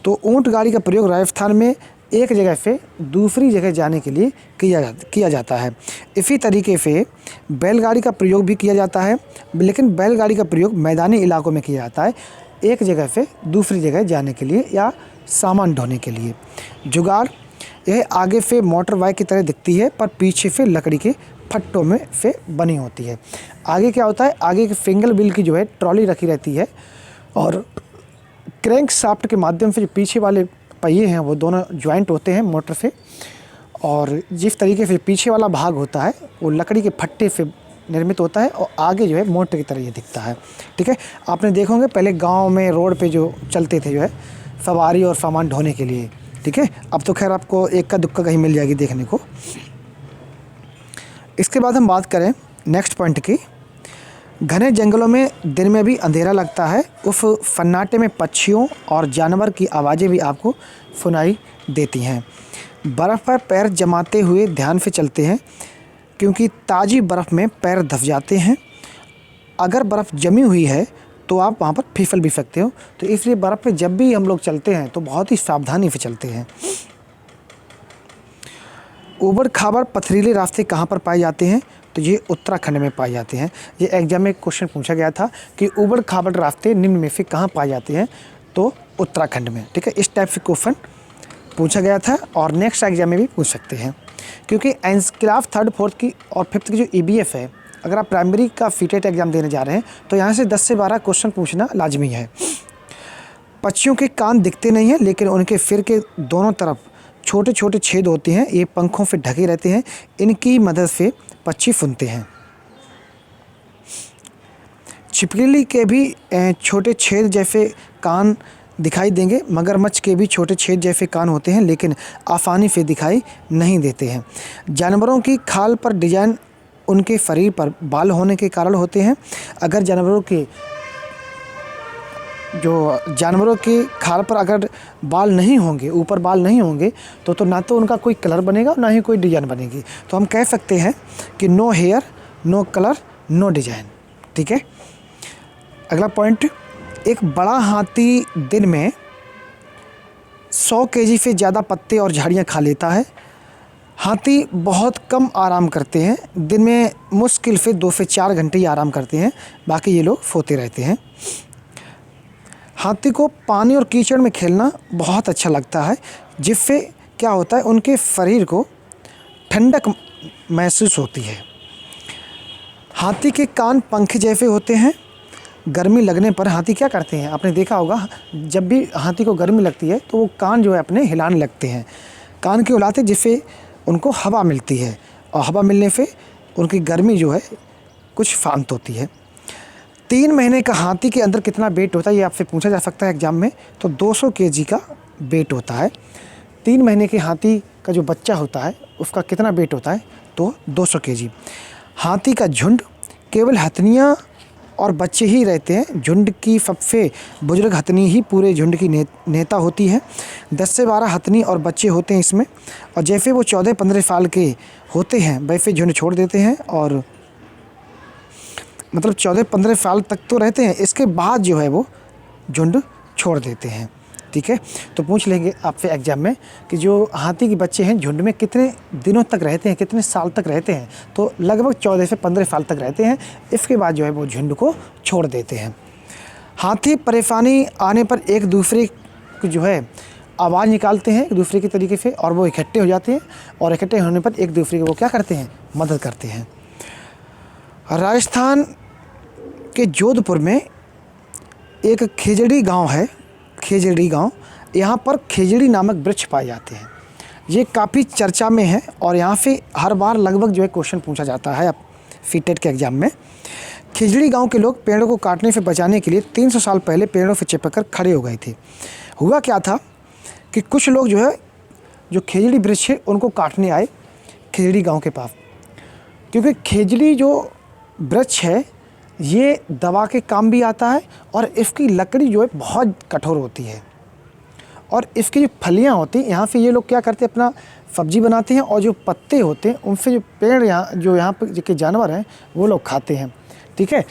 तो ऊँट गाड़ी का प्रयोग राजस्थान में एक जगह से दूसरी जगह जाने के लिए किया जाता है। इसी तरीके से बैलगाड़ी का प्रयोग भी किया जाता है, लेकिन बैलगाड़ी का प्रयोग मैदानी इलाकों में किया जाता है, एक जगह से दूसरी जगह जाने के लिए या सामान ढोने के लिए। जुगाड़, यह आगे से मोटर बाइक की तरह दिखती है पर पीछे से लकड़ी के फट्टों में से बनी होती है। आगे क्या होता है? आगे के सिंगल व्हील की जो है ट्रॉली रखी रहती है और क्रैंक शाफ्ट के माध्यम से जो पीछे वाले पहिए हैं वो दोनों ज्वाइंट होते हैं मोटर से, और जिस तरीके से पीछे वाला भाग होता है वो लकड़ी के फट्टे से निर्मित होता है और आगे जो है मोटर की तरह ये दिखता है। ठीक है, आपने देखे होंगे पहले गांव में रोड पे जो चलते थे जो है सवारी और सामान ढोने के लिए। ठीक है, अब तो खैर आपको एक का दुक्का कहीं मिल जाएगी देखने को। इसके बाद हम बात करें नेक्स्ट पॉइंट की। घने जंगलों में दिन में भी अंधेरा लगता है, उस सन्नाटे में पक्षियों और जानवर की आवाज़ें भी आपको सुनाई देती हैं। बर्फ़ पर पैर जमाते हुए ध्यान से चलते हैं, क्योंकि ताज़ी बर्फ़ में पैर धंस जाते हैं। अगर बर्फ़ जमी हुई है तो आप वहाँ पर फिसल भी सकते हो, तो इसलिए बर्फ़ पे जब भी हम लोग चलते हैं तो बहुत ही सावधानी से चलते हैं। ऊबड़ खाबड़ पथरीले रास्ते कहाँ पर पाए जाते हैं? तो ये उत्तराखंड में पाए जाते हैं। ये एग्जाम में क्वेश्चन पूछा गया था कि ऊबड़ खाबड़ रास्ते निम्न में से कहाँ पाए जाते हैं, तो उत्तराखंड में। ठीक है, इस टाइप से क्वेश्चन पूछा गया था और नेक्स्ट एग्जाम में भी पूछ सकते हैं, क्योंकि क्लास 3rd 4th की और 5th की जो EBF है, अगर आप प्राइमरी का फीटेट एग्ज़ाम देने जा रहे हैं तो यहाँ से 10 से 12 क्वेश्चन पूछना लाजमी है। पक्षियों के कान दिखते नहीं हैं, लेकिन उनके सिर के दोनों तरफ छोटे छोटे छेद होते हैं। ये पंखों से ढके रहते हैं, इनकी मदद से पक्षी सुनते हैं। छिपकली के भी छोटे छेद जैसे कान दिखाई देंगे। मगरमच्छ के भी छोटे छेद जैसे कान होते हैं, लेकिन आसानी से दिखाई नहीं देते हैं। जानवरों की खाल पर डिजाइन उनके शरीर पर बाल होने के कारण होते हैं। अगर जानवरों के खाल पर अगर बाल नहीं होंगे, ऊपर बाल नहीं होंगे, तो ना तो उनका कोई कलर बनेगा ना ही कोई डिज़ाइन बनेगी। तो हम कह सकते हैं कि no hair, no colour, no design. ठीक है, अगला पॉइंट। एक बड़ा हाथी दिन में 100 kg से ज़्यादा पत्ते और झाड़ियाँ खा लेता है। हाथी बहुत कम आराम करते हैं, दिन में मुश्किल से 2 से 4 घंटे ही आराम करते हैं, बाकी ये लोग सोते रहते हैं। हाथी को पानी और कीचड़ में खेलना बहुत अच्छा लगता है, जिससे क्या होता है उनके शरीर को ठंडक महसूस होती है। हाथी के कान पंख जैसे होते हैं। गर्मी लगने पर हाथी क्या करते हैं, आपने देखा होगा, जब भी हाथी को गर्मी लगती है तो वो कान जो है अपने हिलाने लगते हैं। कान क्यों हिलाते? जिससे उनको हवा मिलती है, और हवा मिलने से उनकी गर्मी जो है कुछ शांत होती है। 3 महीने का हाथी के अंदर कितना वेट होता है, ये आपसे पूछा जा सकता है एग्जाम में। तो 200 kg का वेट होता है। 3 महीने के हाथी का जो बच्चा होता है उसका कितना वेट होता है, तो 200 kg। हाथी का झुंड केवल हथनियाँ और बच्चे ही रहते हैं। झुंड की सबसे बुजुर्ग हथनी ही पूरे झुंड की नेता होती है। 10 से 12 हथनी और बच्चे होते हैं इसमें, और जैसे वो 14-15 साल के होते हैं वैसे झुंड छोड़ देते हैं, और मतलब 14-15 साल तक तो रहते हैं, इसके बाद जो है वो झुंड छोड़ देते हैं। ठीक है, तो पूछ लेंगे आपसे एग्जाम में कि जो हाथी के बच्चे हैं झुंड में कितने दिनों तक रहते हैं, कितने साल तक रहते हैं, तो लगभग 14 से 15 साल तक रहते हैं। इसके बाद जो है वो झुंड को छोड़ देते हैं। हाथी परेशानी आने पर एक दूसरे को जो है आवाज़ निकालते हैं एक दूसरे के तरीके से, और वो इकट्ठे हो जाते हैं, और इकट्ठे होने पर एक दूसरे को वो क्या करते हैं, मदद करते हैं। राजस्थान के जोधपुर में एक खेजड़ी गांव है, खेजड़ी गांव। यहाँ पर खेजड़ी नामक वृक्ष पाए जाते हैं। ये काफ़ी चर्चा में है, और यहाँ से हर बार लगभग जो है क्वेश्चन पूछा जाता है अब फीटेट के एग्ज़ाम में। खेजड़ी गांव के लोग पेड़ों को काटने से बचाने के लिए 300 साल पहले पेड़ों से चिपक कर खड़े हो गए थे। हुआ क्या था कि कुछ लोग जो है जो खेजड़ी वृक्ष है उनको काटने आए खेजड़ी गाँव के पास, क्योंकि खेजड़ी जो वृक्ष है ये दवा के काम भी आता है, और इसकी लकड़ी जो है बहुत कठोर होती है, और इसकी जो फलियां होती हैं यहाँ से ये लोग क्या करते हैं, अपना सब्जी बनाते हैं, और जो पत्ते होते हैं उनसे जो पेड़ यहाँ पर के जानवर हैं वो लोग खाते हैं। ठीक है,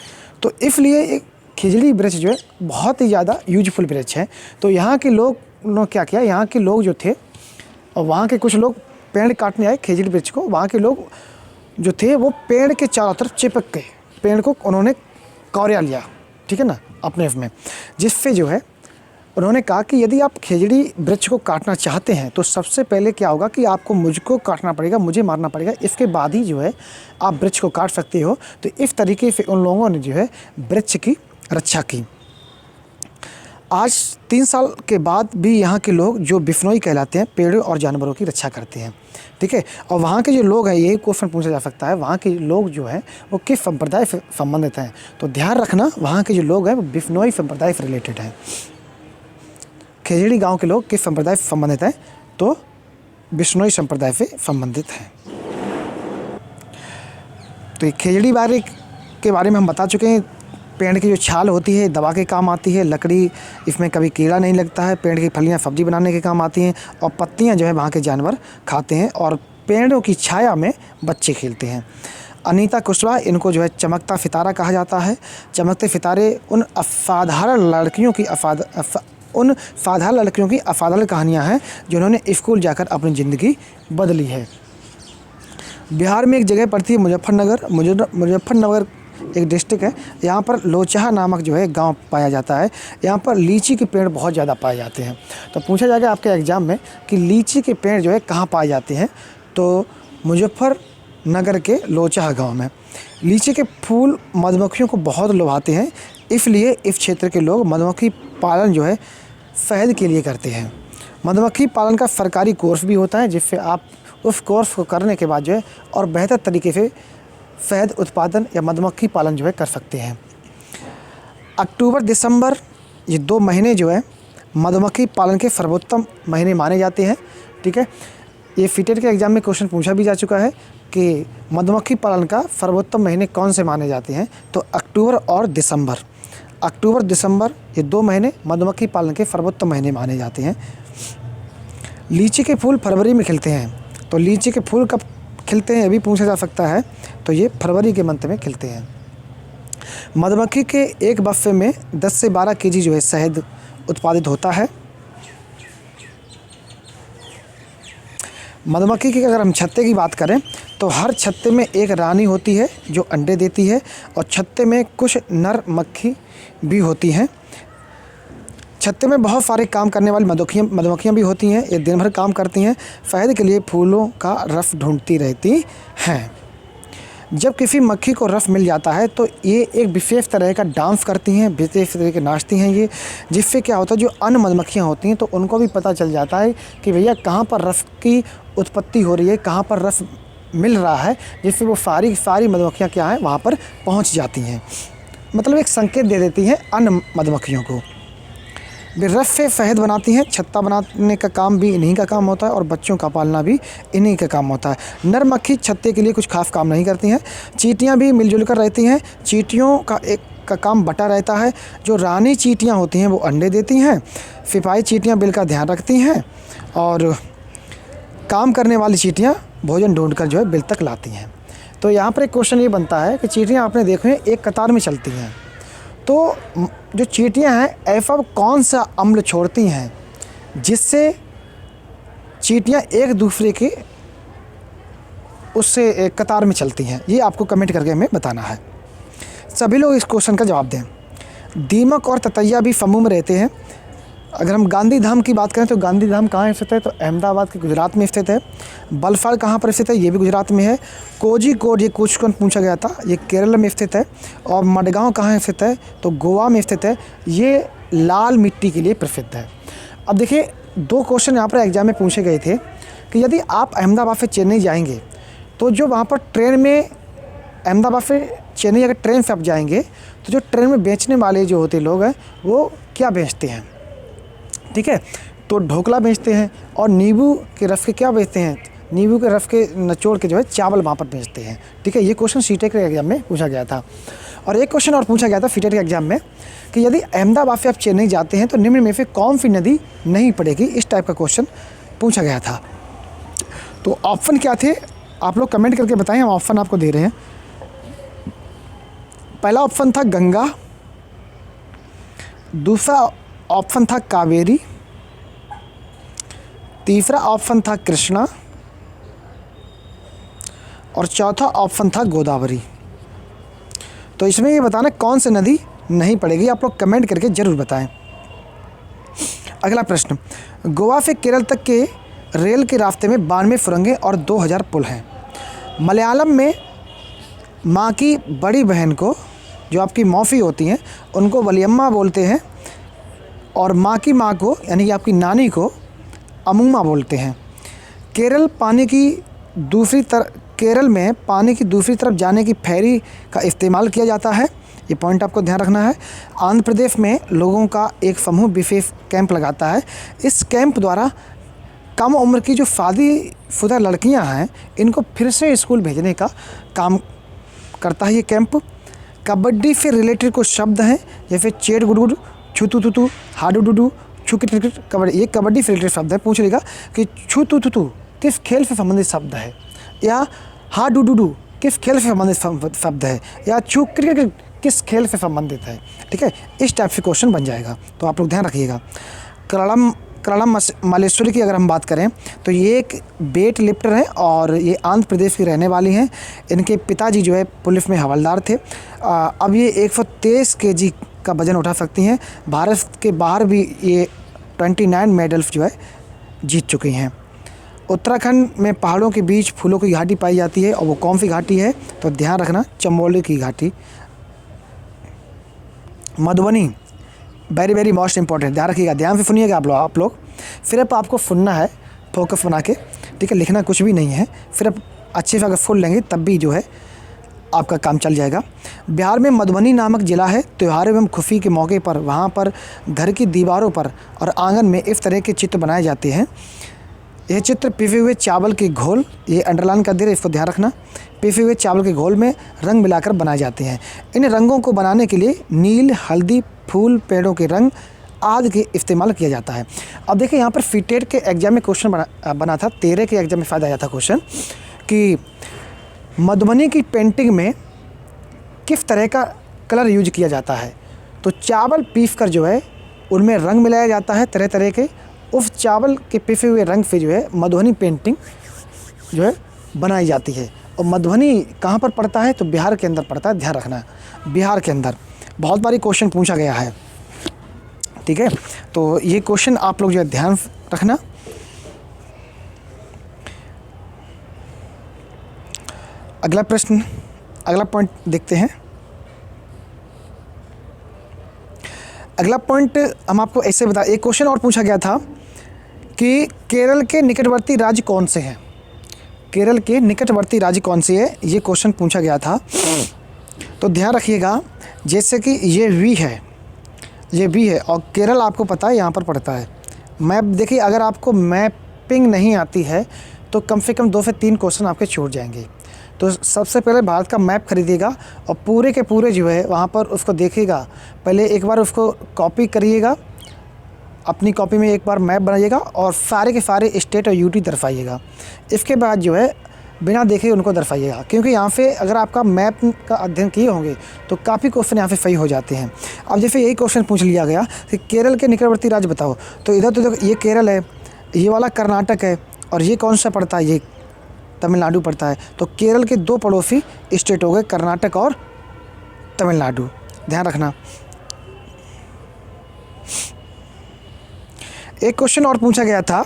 तो इसलिए एक खिजड़ी वृक्ष जो है बहुत ही ज़्यादा यूजफुल वृक्ष है। तो यहाँ के लोग क्या किया, यहाँ के लोग जो थे, और वहाँ के कुछ लोग पेड़ काटने आए खिजड़ी वृक्ष को, वहाँ के लोग जो थे वो पेड़ के चारों तरफ चिपक गए, पेड़ को उन्होंने कौरिया लिया, ठीक है ना, अपने में, जिससे जो है उन्होंने कहा कि यदि आप खेजड़ी वृक्ष को काटना चाहते हैं तो सबसे पहले क्या होगा कि आपको मुझको काटना पड़ेगा, मुझे मारना पड़ेगा, इसके बाद ही जो है आप वृक्ष को काट सकते हो। तो इस तरीके से उन लोगों ने जो है वृक्ष की रक्षा की। आज 3 साल के बाद भी यहाँ के लोग जो बिश्नोई कहलाते हैं, पेड़ों और जानवरों की रक्षा करते हैं। ठीक है, और वहाँ के जो लोग हैं, यही क्वेश्चन पूछा जा सकता है, वहाँ के लोग जो हैं वो किस संप्रदाय से संबंधित हैं। तो ध्यान रखना, वहाँ के जो लोग हैं वो बिश्नोई संप्रदाय से रिलेटेड हैं। खेजड़ी गांव के लोग किस संप्रदाय से संबंधित हैं? तो बिश्नोई संप्रदाय से संबंधित हैं। तो ये खेजड़ी बारे के बारे में हम बता चुके हैं। पेड़ की जो छाल होती है दवा के काम आती है, लकड़ी इसमें कभी कीड़ा नहीं लगता है, पेड़ की फलियां सब्जी बनाने के काम आती हैं, और पत्तियां जो है वहाँ के जानवर खाते हैं, और पेड़ों की छाया में बच्चे खेलते हैं। अनीता कुशवाहा, इनको जो है चमकता सितारा कहा जाता है। चमकते सितारे उन साधारण लड़कियों की असाधारण कहानियाँ हैं जिन्होंने स्कूल जाकर अपनी ज़िंदगी बदली है। बिहार में एक जगह पड़ती है मुजफ्फरनगर एक डिस्ट्रिक्ट है। यहाँ पर लोचहा नामक जो है गांव पाया जाता है। यहाँ पर लीची के पेड़ बहुत ज़्यादा पाए जाते हैं। तो पूछा जाएगा आपके एग्ज़ाम में कि लीची के पेड़ जो है कहाँ पाए जाते हैं? तो मुजफ्फरनगर के लोचहा गांव में। लीची के फूल मधुमक्खियों को बहुत लुभाते हैं, इसलिए इस क्षेत्र के लोग मधुमक्खी पालन जो है शहद के लिए करते हैं। मधुमक्खी पालन का सरकारी कोर्स भी होता है, जिससे आप उस कोर्स को करने के बाद जो है और बेहतर तरीके से शहद उत्पादन या मधुमक्खी पालन जो है कर सकते हैं। अक्टूबर दिसंबर ये 2 महीने जो है मधुमक्खी पालन के सर्वोत्तम महीने माने जाते हैं। ठीक है, ये फिटेट के एग्ज़ाम में क्वेश्चन पूछा भी जा चुका है कि मधुमक्खी पालन का सर्वोत्तम महीने कौन से माने जाते हैं? तो अक्टूबर और दिसंबर। अक्टूबर दिसंबर ये 2 महीने मधुमक्खी पालन के सर्वोत्तम महीने माने जाते हैं। लीची के फूल फरवरी में खिलते हैं। तो लीची के फूल कब खिलते हैं ये भी पूछा जा सकता है। तो ये फरवरी के मंथ में खिलते हैं। मधुमक्खी के एक बक्से में 10 से 12 केजी जो है शहद उत्पादित होता है। मधुमक्खी की अगर हम छत्ते की बात करें तो हर छत्ते में एक रानी होती है जो अंडे देती है, और छत्ते में कुछ नर मक्खी भी होती हैं। छत्ते में बहुत सारे काम करने वाली मधुमक्खियाँ भी होती हैं। ये दिन भर काम करती हैं, शहद के लिए फूलों का रस ढूंढती रहती हैं। जब किसी मक्खी को रस मिल जाता है तो ये एक विशेष तरह का डांस करती हैं, विशेष तरह के नाचती हैं ये, जिससे क्या होता है जो अन्य मधुमक्खियाँ होती हैं तो उनको भी पता चल जाता है कि भैया कहाँ पर रस की उत्पत्ति हो रही है, कहाँ पर रस मिल रहा है, जिससे वो सारी मधुमक्खियाँ क्या हैं वहाँ पर पहुँच जाती हैं। मतलब एक संकेत दे देती हैं अन्य मधुमक्खियों को। वे रस से शहद बनाती हैं। छत्ता बनाने का काम भी इन्हीं का काम होता है, और बच्चों का पालना भी इन्हीं का काम होता है। नर मक्खी छत्ते के लिए कुछ खास काम नहीं करती हैं। चींटियाँ भी मिलजुल कर रहती हैं। चींटियों का काम बटा रहता है। जो रानी चींटियाँ होती हैं वो अंडे देती हैं। सिपाही चींटियाँ बिल का ध्यान रखती हैं, और काम करने वाली चींटियाँ भोजन ढूंढकर जो है बिल तक लाती हैं। तो यहाँ पर एक क्वेश्चन ये बनता है कि चींटियाँ आपने देखे हैं एक कतार में चलती हैं, तो जो चींटियाँ हैं ऐसा कौन सा अम्ल छोड़ती हैं जिससे चींटियाँ एक दूसरे के उससे एक कतार में चलती हैं? ये आपको कमेंट करके हमें बताना है। सभी लोग इस क्वेश्चन का जवाब दें। दीमक और ततैया भी समूह में रहते हैं। अगर हम गांधी धाम की बात करें तो गांधी धाम कहाँ स्थित है? तो अहमदाबाद के गुजरात में स्थित है। बलसाड़ कहाँ पर स्थित है? ये भी गुजरात में है। कोझिकोड ये क्वेश्चन पूछा गया था, ये केरल में स्थित है। और मडगांव कहाँ स्थित है? तो गोवा में स्थित है। ये लाल मिट्टी के लिए प्रसिद्ध है। अब देखिए 2 क्वेश्चन यहाँ पर एग्जाम में पूछे गए थे कि यदि आप अहमदाबाद से चेन्नई जाएंगे तो जो वहाँ पर ट्रेन में अहमदाबाद से चेन्नई अगर ट्रेन से आप जाएंगे तो जो ट्रेन में बेचने वाले जो होते लोग हैं वो क्या बेचते हैं? ठीक है, तो ढोकला बेचते हैं, और नींबू के रस के क्या बेचते हैं? नींबू के रस के निचोड़ के जो है चावल वहाँ पर बेचते हैं। ठीक है, ये क्वेश्चन सीटेट के एग्जाम में पूछा गया था। और एक क्वेश्चन और पूछा गया था सीटेट के एग्जाम में कि यदि अहमदाबाद से आप चेन्नई जाते हैं तो निम्न में से कौन सी नदी नहीं पड़ेगी? इस टाइप का क्वेश्चन पूछा गया था। तो ऑप्शन क्या थे आप लोग कमेंट करके बताएं, हम ऑप्शन आपको दे रहे हैं। पहला ऑप्शन था गंगा, दूसरा ऑप्शन था कावेरी, तीसरा ऑप्शन था कृष्णा, और चौथा ऑप्शन था गोदावरी। तो इसमें ये बताना कौन सी नदी नहीं पड़ेगी, आप लोग कमेंट करके ज़रूर बताएं। अगला प्रश्न, गोवा से केरल तक के रेल के रास्ते में 92 सुरंगें और 2000 पुल हैं। मलयालम में माँ की बड़ी बहन को, जो आपकी मौसी होती हैं, उनको वलियम्मा बोलते हैं, और माँ की माँ को यानी कि आपकी नानी को अमूमा बोलते हैं। केरल में पानी की दूसरी तरफ जाने की फेरी का इस्तेमाल किया जाता है, ये पॉइंट आपको ध्यान रखना है। आंध्र प्रदेश में लोगों का एक समूह विशेष कैंप लगाता है। इस कैंप द्वारा कम उम्र की जो शादीशुदा लड़कियां हैं इनको फिर से स्कूल भेजने का काम करता है ये कैंप। कबड्डी से रिलेटेड कुछ शब्द हैं जैसे चेट गुडगुड, छू तू तू, हाडू डूडू, छू किट किट कबड्डी, ये कबड्डी से रिलेटेड शब्द है। पूछ लेगा कि छू तू तू किस खेल से संबंधित शब्द है, या हा डू डू किस खेल से संबंधित शब्द है, या छू क्रिकेट किस खेल से संबंधित है। ठीक है, इस टाइप से क्वेश्चन बन जाएगा, तो आप लोग ध्यान रखिएगा। करलम मालेश्वरी की अगर हम बात करें तो ये एक वेट लिफ्टर हैं और ये आंध्र प्रदेश की रहने वाली हैं। इनके पिताजी जो है पुलिस में हवलदार थे। अब ये 123 केजी का वज़न उठा सकती हैं। भारत के बाहर भी ये 29 मेडल्स जो है जीत चुकी हैं। उत्तराखंड में पहाड़ों के बीच फूलों की घाटी पाई जाती है, और वो कौन सी घाटी है, तो ध्यान रखना, चमोली की घाटी। Madhubani, very very most important, ध्यान रखिएगा, ध्यान से सुनिएगा आप लोग। सिर्फ आपको सुनना है फोकस बना के, ठीक है, लिखना कुछ भी नहीं है। सिर्फ अच्छे से अगर सुन लेंगे तब भी जो है आपका काम चल जाएगा। बिहार में मधुबनी नामक ज़िला है। त्यौहार एवं खुशी के मौके पर वहाँ पर घर की दीवारों पर और आंगन में इस तरह के चित्र बनाए जाते हैं। यह चित्र पिसे हुए चावल के घोल, ये अंडरलाइन कर दे रहे, इसको ध्यान रखना, पिसे हुए चावल के घोल में रंग मिलाकर बनाए जाते हैं। इन रंगों को बनाने के लिए नील, हल्दी, फूल, पेड़ों के रंग आदि के इस्तेमाल किया जाता है। अब देखिए यहाँ पर फिटेड के एग्जाम में क्वेश्चन बना था, 13 के एग्जाम में फ़ायदा आया था क्वेश्चन कि मधुबनी की पेंटिंग में किस तरह का कलर यूज किया जाता है। तो चावल पीस कर जो है उनमें रंग मिलाया जाता है तरह तरह के, उस चावल के पिसे हुए रंग से जो है मधुबनी पेंटिंग जो है बनाई जाती है। और मधुबनी कहाँ पर पड़ता है, तो बिहार के अंदर पड़ता है, ध्यान रखना, बिहार के अंदर। बहुत बारी क्वेश्चन पूछा गया है, ठीक है, तो ये क्वेश्चन आप लोग जो है ध्यान रखना। अगला प्रश्न, अगला पॉइंट देखते हैं। अगला पॉइंट हम आपको ऐसे बता, एक क्वेश्चन और पूछा गया था कि केरल के निकटवर्ती राज्य कौन से हैं। केरल के निकटवर्ती राज्य कौन से है, ये क्वेश्चन पूछा गया था। तो ध्यान रखिएगा, जैसे कि ये वी है, ये वी है, और केरल आपको पता है यहाँ पर पड़ता है। मैप देखिए, अगर आपको मैपिंग नहीं आती है तो कम से कम 2 से 3 क्वेश्चन आपके छूट जाएंगे। तो सबसे पहले भारत का मैप खरीदिएगा और पूरे के पूरे जो है वहाँ पर उसको देखिएगा। पहले एक बार उसको कॉपी करिएगा, अपनी कॉपी में एक बार मैप बनाइएगा और सारे के सारे स्टेट और यूटी दर्शाइएगा। इसके बाद जो है बिना देखे उनको दर्शाइएगा, क्योंकि यहाँ पे अगर आपका मैप का अध्ययन किए होंगे तो काफ़ी क्वेश्चन यहाँ पे सही हो जाते हैं। अब जैसे यही क्वेश्चन पूछ लिया गया कि केरल के निकटवर्ती राज्य बताओ, तो इधर तो देखो ये केरल है, ये वाला कर्नाटक है, और ये कौन सा पड़ता है, ये तमिलनाडु पड़ता है। तो केरल के 2 पड़ोसी स्टेट हो गए, कर्नाटक और तमिलनाडु, ध्यान रखना। एक क्वेश्चन और पूछा गया था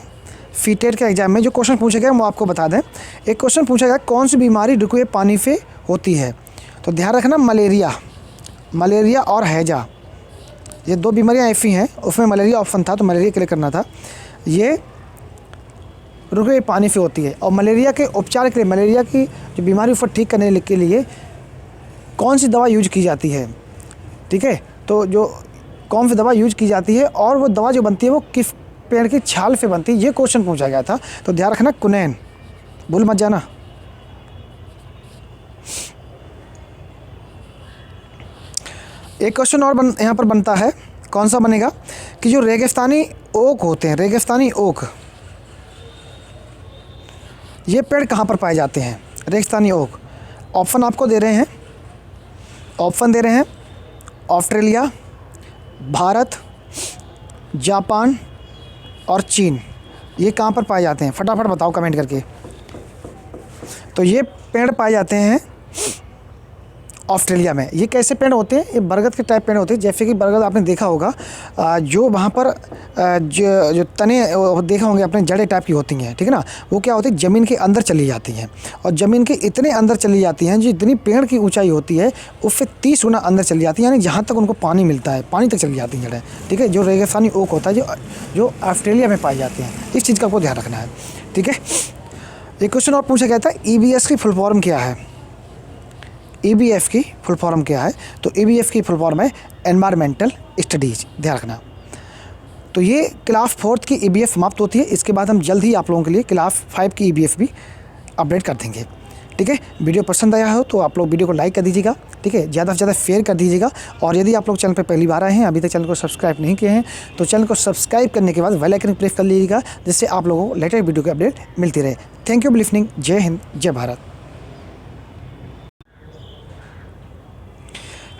सीटेट के एग्जाम में, जो क्वेश्चन पूछा गया वो आपको बता दें। एक क्वेश्चन पूछा गया, कौन सी बीमारी रुके पानी से होती है। तो ध्यान रखना, मलेरिया और हैजा, ये 2 बीमारियां ऐसी हैं, उसमें मलेरिया ऑप्शन था तो मलेरिया क्लियर करना था। ये रुके हुए पानी से होती है, और मलेरिया के उपचार के लिए, मलेरिया की जो बीमारी उसको ठीक करने के लिए कौन सी दवा यूज की जाती है, ठीक है। तो जो कौन सी दवा यूज की जाती है और वो दवा जो बनती है वो किस पेड़ की छाल से बनती है, ये क्वेश्चन पूछा गया था। तो ध्यान रखना, कुनैन, भूल मत जाना। एक क्वेश्चन और यहाँ पर बनता है, कौन सा बनेगा, कि जो रेगिस्तानी ओक होते हैं, रेगिस्तानी ओक, ये पेड़ कहाँ पर पाए जाते हैं, रेगिस्तानी ओक। ऑप्शन आपको दे रहे हैं, ऑप्शन दे रहे हैं, ऑस्ट्रेलिया, भारत, जापान और चीन, ये कहाँ पर पाए जाते हैं, फटाफट बताओ कमेंट करके। तो ये पेड़ पाए जाते हैं ऑस्ट्रेलिया में। ये कैसे पेड़ होते हैं? ये बरगद के टाइप पेड़ होते हैं। जैसे कि बरगद आपने देखा होगा, जो वहाँ पर जो तने देखा होंगे अपने, जड़ें टाइप की होती हैं, ठीक है ना। वो क्या होती है, ज़मीन के अंदर चली जाती हैं, और ज़मीन के इतने अंदर चली जाती हैं, जितनी पेड़ की ऊंचाई होती है उससे 30 गुना अंदर चली जाती है, यानी जहाँ तक उनको पानी मिलता है, पानी तक चली जाती हैं जड़ें, ठीक है। जो रेगिस्तानी ओक होता है, जो ऑस्ट्रेलिया में पाई जाती हैं, इस चीज़ का आपको ध्यान रखना है, ठीक है। एक क्वेश्चन और पूछा गया था, EBS की फुल फॉर्म क्या है? EBF की फुल फॉर्म क्या है? तो EBF की फुल फॉर्म है एनवायरमेंटल स्टडीज़, ध्यान रखना। तो ये क्लास 4 की EBF समाप्त होती है। इसके बाद हम जल्द ही आप लोगों के लिए क्लास 5 की EBF भी अपडेट कर देंगे, ठीक है। वीडियो पसंद आया हो तो आप लोग वीडियो को लाइक कर दीजिएगा, ठीक है, ज़्यादा से ज़्यादा शेयर कर दीजिएगा। और यदि आप लोग चैनल पर पहली बार आए हैं, अभी तक चैनल को सब्सक्राइब नहीं किए हैं, तो चैनल को सब्सक्राइब करने के बाद बेल आइकन प्रेस कर लीजिएगा, जिससे आप लोगों को लेटेस्ट वीडियो की अपडेट मिलती रहे। Thank you for listening. जय हिंद, जय भारत।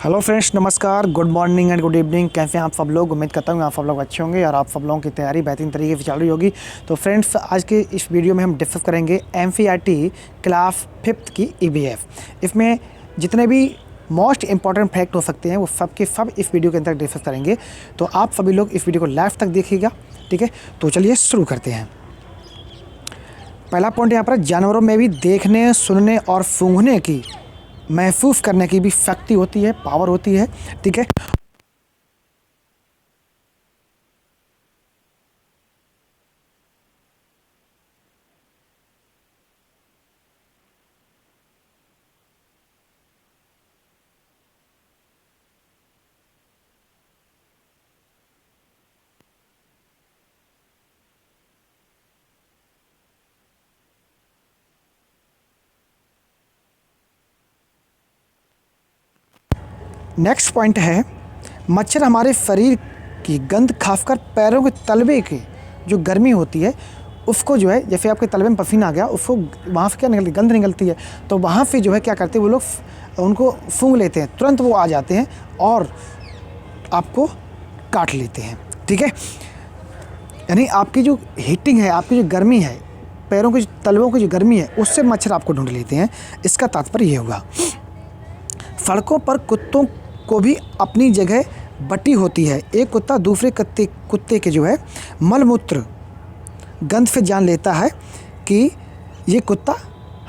हेलो फ्रेंड्स, नमस्कार, good morning and good evening. कैसे हैं आप सब लोग? उम्मीद करता हूँ आप सब लोग अच्छे होंगे और आप सब लोगों की तैयारी बेहतरीन तरीके से चल रही होगी। तो फ्रेंड्स, आज के इस वीडियो में हम डिस्कस करेंगे MCERT क्लास 5 की EBF। इसमें जितने भी मोस्ट इंपॉर्टेंट फैक्ट हो सकते हैं वो सब के सब इस वीडियो के अंदर डिस्कस करेंगे। तो आप सभी लोग इस वीडियो को लास्ट तक देखिएगा, ठीक है। तो चलिए शुरू करते हैं। पहला पॉइंट यहाँ पर, जानवरों में भी देखने, सुनने और सूंघने की, महसूस करने की भी शक्ति होती है, पावर होती है, ठीक है। नेक्स्ट पॉइंट है, मच्छर हमारे शरीर की गंध, खासकर पैरों के तलवे की जो गर्मी होती है उसको जो है, जैसे आपके तलवे में पसीना आ गया, उसको वहाँ से क्या निकलती, गंध निकलती है, तो वहाँ से जो है क्या करते हैं वो लोग, उनको सूंघ लेते हैं, तुरंत वो आ जाते हैं और आपको काट लेते हैं, ठीक है। यानी आपकी जो हीटिंग है, आपकी जो गर्मी है, पैरों के तलवों की जो गर्मी है, उससे मच्छर आपको ढूंढ लेते हैं। इसका तात्पर्य ये होगा। सड़कों पर कुत्तों को भी अपनी जगह बटी होती है। एक कुत्ता दूसरे कुत्ते के जो है मलमूत्र गंध से जान लेता है कि ये कुत्ता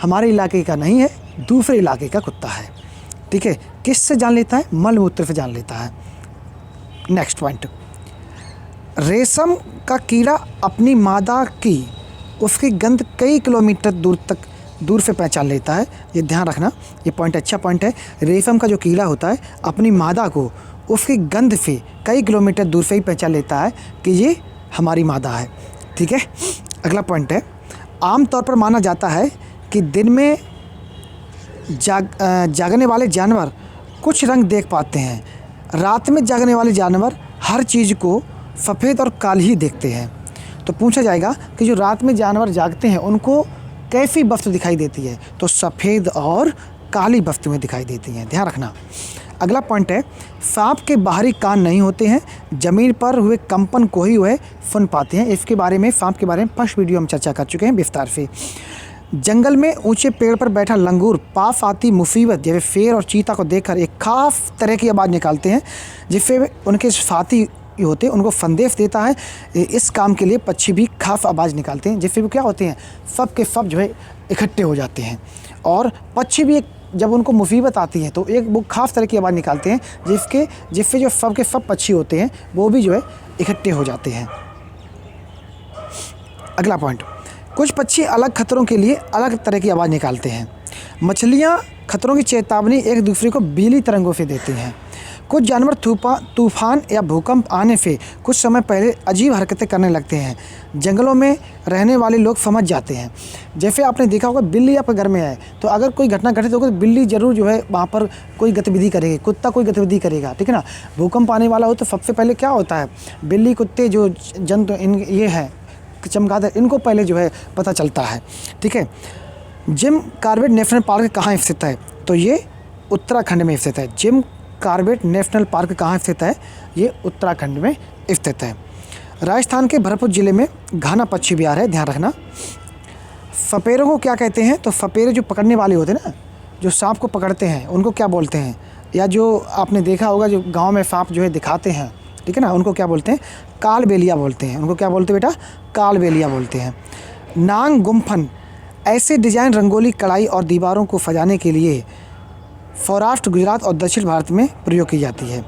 हमारे इलाके का नहीं है, दूसरे इलाके का कुत्ता है, ठीक है। किससे जान लेता है? मलमूत्र से जान लेता है। नेक्स्ट पॉइंट, रेशम का कीड़ा अपनी मादा की उसकी गंध कई किलोमीटर दूर से पहचान लेता है। ये ध्यान रखना, ये पॉइंट अच्छा पॉइंट है। रेशम का जो कीड़ा होता है अपनी मादा को उसकी गंध से कई किलोमीटर दूर से ही पहचान लेता है कि ये हमारी मादा है, ठीक है। अगला पॉइंट है, आमतौर पर माना जाता है कि दिन में जागने वाले जानवर कुछ रंग देख पाते हैं, रात में जागने वाले जानवर हर चीज़ को सफ़ेद और काली ही देखते हैं। तो पूछा जाएगा कि जो रात में जानवर जागते हैं उनको कैसी वस्तु दिखाई देती है? तो सफ़ेद और काली वस्तुएं दिखाई देती हैं, ध्यान रखना। अगला पॉइंट है, सांप के बाहरी कान नहीं होते हैं, ज़मीन पर हुए कंपन को ही वह सुन पाते हैं। इसके बारे में, सांप के बारे में फर्स्ट वीडियो हम चर्चा कर चुके हैं विस्तार से। जंगल में ऊंचे पेड़ पर बैठा लंगूर पास आती मुसीबत जैसे शेर और चीता को देखकर एक खास तरह की आवाज़ निकालते हैं, जिससे उनके साथी होते हैं उनको संदेश देता है। इस काम के लिए पक्षी भी खास आवाज़ निकालते हैं, जिससे वो क्या होते हैं, सब के सब जो है इकट्ठे हो जाते हैं। और पक्षी भी जब उनको मुसीबत आती है तो एक वो खास तरह की आवाज़ निकालते हैं, जिससे जो सब के सब पक्षी होते हैं वो भी जो है इकट्ठे हो जाते हैं। अगला पॉइंट, कुछ पक्षी अलग खतरों के लिए अलग तरह की आवाज़ निकालते हैं। मछलियाँ खतरों की चेतावनी एक दूसरे को बिजली तरंगों से देती हैं। कुछ जानवर तूफान या भूकंप आने से कुछ समय पहले अजीब हरकतें करने लगते हैं। जंगलों में रहने वाले लोग समझ जाते हैं। जैसे आपने देखा होगा, बिल्ली आपके घर में है तो अगर कोई घटना घटित होगी तो बिल्ली ज़रूर जो है वहाँ पर कोई गतिविधि करेगी, कुत्ता कोई गतिविधि करेगा, ठीक है ना। भूकंप आने वाला हो तो सबसे पहले क्या होता है, बिल्ली, कुत्ते, जो जंतु ये है चमगादड़, इनको पहले जो है पता चलता है, ठीक है। जिम कॉर्बेट नेशनल पार्क कहाँ स्थित है? तो ये उत्तराखंड में स्थित है। जिम कॉर्बेट नेशनल पार्क कहाँ स्थित है? ये उत्तराखंड में स्थित है। राजस्थान के भरतपुर ज़िले में घाना पक्षी विहार है, ध्यान रखना। सपेरों को क्या कहते हैं? तो सपेरे जो पकड़ने वाले होते हैं ना, जो सांप को पकड़ते हैं उनको क्या बोलते हैं? या जो आपने देखा होगा जो गांव में सांप जो है दिखाते हैं, ठीक है ना, उनको क्या बोलते हैं? कालबेलिया बोलते हैं। उनको क्या बोलते हैं बेटा? कालबेलिया बोलते हैं। नांग गुम्फन ऐसे डिज़ाइन रंगोली, कढ़ाई और दीवारों को सजाने के लिए सौराष्ट्र, गुजरात और दक्षिण भारत में प्रयोग की जाती है।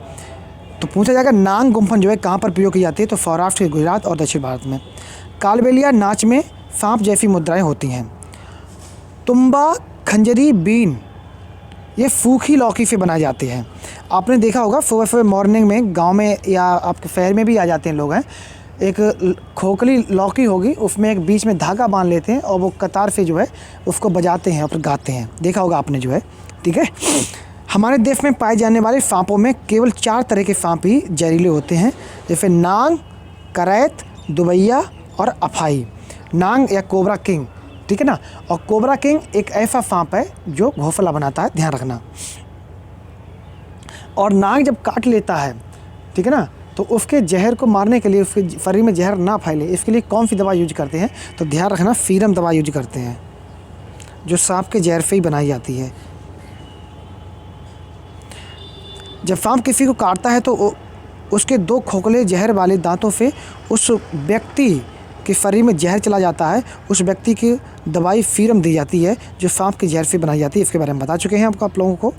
तो पूछा जाएगा नांग गुम्फन जो है कहाँ पर प्रयोग की जाती है? तो सौराष्ट्र, गुजरात और दक्षिण भारत में। कालबेलिया नाच में सांप जैसी मुद्राएं होती हैं। तुम्बा, खंजरी, बीन ये सूखी लौकी से बनाए जाते हैं। आपने देखा होगा सुबह सुबह मॉर्निंग में गांव में या आपके शहर में भी आ जाते हैं लोग हैं, एक खोखली लौकी होगी, उसमें एक बीच में धागा बांध लेते हैं और वो कतार से जो है उसको बजाते हैं और फिर गाते हैं। देखा होगा आपने जो है, ठीक है। हमारे देश में पाए जाने वाले सांपों में केवल 4 तरह के सांप ही जहरीले होते हैं, जैसे नांग, करैत, दुबैया और अफाई। नांग या कोबरा किंग, ठीक है ना। और कोबरा किंग एक ऐसा सांप है जो घोंसला बनाता है, ध्यान रखना। और नाग जब काट लेता है, ठीक है ना, तो उसके जहर को मारने के लिए, उसके शरीर में जहर ना फैले, इसके लिए कौन सी दवा यूज करते हैं? तो ध्यान रखना, सीरम दवा यूज करते हैं जो सांप के जहर से ही बनाई जाती है। जब सांप किसी को काटता है तो उसके 2 खोखले जहर वाले दांतों से उस व्यक्ति के शरीर में जहर चला जाता है। उस व्यक्ति की दवाई सीरम दी जाती है जो सांप के जहर से बनाई जाती है। इसके बारे में बता चुके हैं आप लोगों को।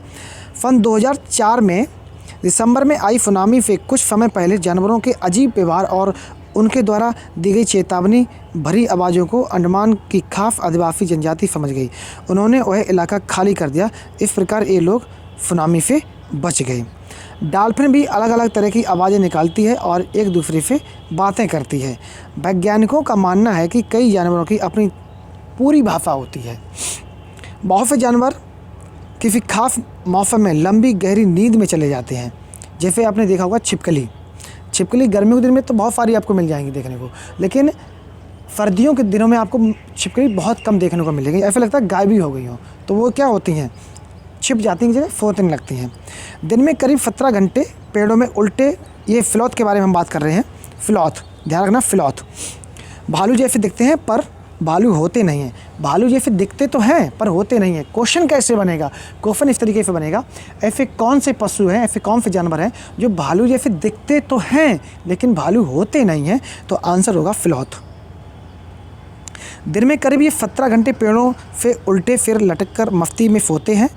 सन 2004 में दिसंबर में आई सुनामी से कुछ समय पहले जानवरों के अजीब व्यवहार और उनके द्वारा दी गई चेतावनी भरी आवाज़ों को अंडमान की खास आदिवासी जनजाति समझ गई। उन्होंने वह इलाका खाली कर दिया। इस प्रकार ये लोग सुनामी से बच गए। डॉल्फिन भी अलग अलग तरह की आवाज़ें निकालती है और एक दूसरे से बातें करती है। वैज्ञानिकों का मानना है कि कई जानवरों की अपनी पूरी भाषा होती है। बहुत से जानवर किसी खास मौसम में लंबी गहरी नींद में चले जाते हैं। जैसे आपने देखा होगा छिपकली। छिपकली गर्मियों के दिन में तो बहुत सारी आपको मिल जाएंगी देखने को, लेकिन सर्दियों के दिनों में आपको छिपकली बहुत कम देखने को मिलेगी। ऐसा लगता है गायब ही हो गई हो। तो वो क्या होती हैं? छिप जाती हैं, जगह सोने लगती हैं। दिन में करीब 17 घंटे पेड़ों में उल्टे, ये फ्लॉथ के बारे में हम बात कर रहे हैं। फ्लॉथ, ध्यान रखना, फ्लॉथ भालू जैसे दिखते हैं पर भालू होते नहीं हैं। भालू जैसे दिखते तो हैं पर होते नहीं हैं। क्वेश्चन कैसे बनेगा? क्वेश्चन इस तरीके से बनेगा, ऐसे कौन से पशु हैं, ऐसे कौन से जानवर हैं जो भालू जैसे दिखते तो हैं लेकिन भालू होते नहीं हैं? तो आंसर होगा फ्लॉथ। दिन में करीब ये 17 घंटे पेड़ों से उल्टे फिर लटक कर मफ्ती में सोते हैं।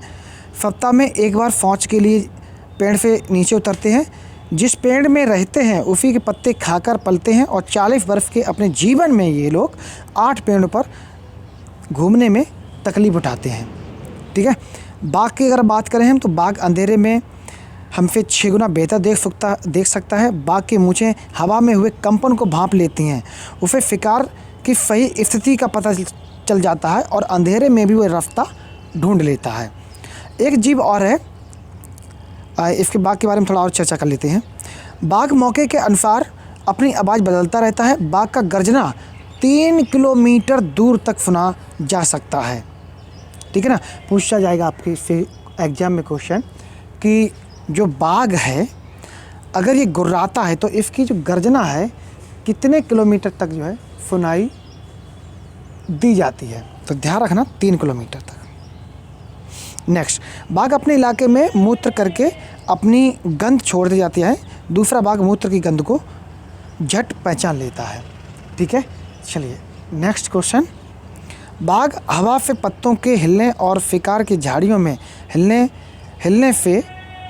सप्ताह में एक बार फौज के लिए पेड़ से नीचे उतरते हैं। जिस पेड़ में रहते हैं उसी के पत्ते खाकर पलते हैं और 40 वर्ष के अपने जीवन में ये लोग 8 पेड़ों पर घूमने में तकलीफ उठाते हैं, ठीक है। बाघ की अगर बात करें हम तो बाघ अंधेरे में हमसे 6 गुना बेहतर देख सकता है। बाघ की मूंछें हवा में हुए कंपन को भांप लेती हैं। उसे शिकार की सही स्थिति का पता चल जाता है और अंधेरे में भी वह रास्ता ढूंढ लेता है। एक जीव और है, इसके बाघ के बारे में थोड़ा और चर्चा कर लेते हैं। बाघ मौके के अनुसार अपनी आवाज़ बदलता रहता है। बाघ का गर्जना 3 किलोमीटर दूर तक सुना जा सकता है, ठीक है ना। पूछा जाएगा आपके से एग्जाम में क्वेश्चन कि जो बाघ है अगर ये गुर्राता है तो इसकी जो गर्जना है कितने किलोमीटर तक जो है सुनाई दी जाती है? तो ध्यान रखना, 3 किलोमीटर तक। नेक्स्ट, बाघ अपने इलाके में मूत्र करके अपनी गंध छोड़ दी जाती है। दूसरा बाघ मूत्र की गंध को झट पहचान लेता है, ठीक है। चलिए नेक्स्ट क्वेश्चन। बाघ हवा से पत्तों के हिलने और शिकार की झाड़ियों में हिलने से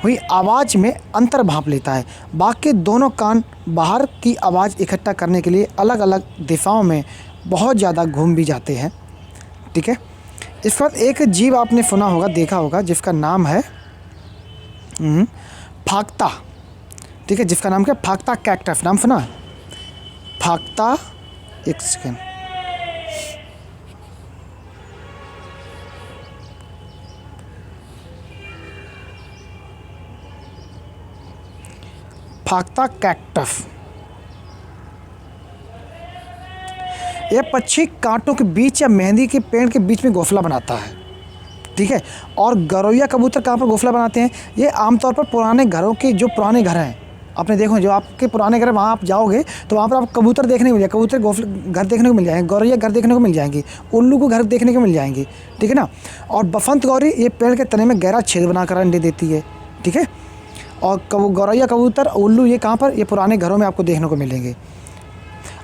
हुई आवाज़ में अंतर भांप लेता है। बाघ के दोनों कान बाहर की आवाज़ इकट्ठा करने के लिए अलग अलग दिशाओं में बहुत ज़्यादा घूम भी जाते हैं, ठीक है। इसके बाद एक जीव आपने सुना होगा, देखा होगा, जिसका नाम है फाक्ता, ठीक है। जिसका नाम क्या? फाक्ता कैक्टस। नाम सुना? फाक्ता, एक सेकेंड, फाक्ता कैक्टस। यह पक्षी कांटों के बीच या मेहंदी के पेड़ के बीच में घोंसला बनाता है, ठीक है। और गौरैया कबूतर कहाँ पर घोंसला बनाते हैं? ये आमतौर पर पुराने घरों के, जो पुराने घर हैं आपने देखो जो आपके पुराने घर वहाँ आप जाओगे तो वहाँ पर आप कबूतर देखने को मिल जाएगा, कबूतर घोंसले घर देखने को मिल जाएंगे, गौरैया घर देखने को मिल जाएंगी, उल्लू को घर देखने को मिल जाएंगी, ठीक है ना। और बसंत गौरी ये पेड़ के तने में गहरा छेद बनाकर अंडे देती है, ठीक है। और गौरैया कबूतर उल्लू ये कहाँ पर, ये पुराने घरों में आपको देखने को मिलेंगे।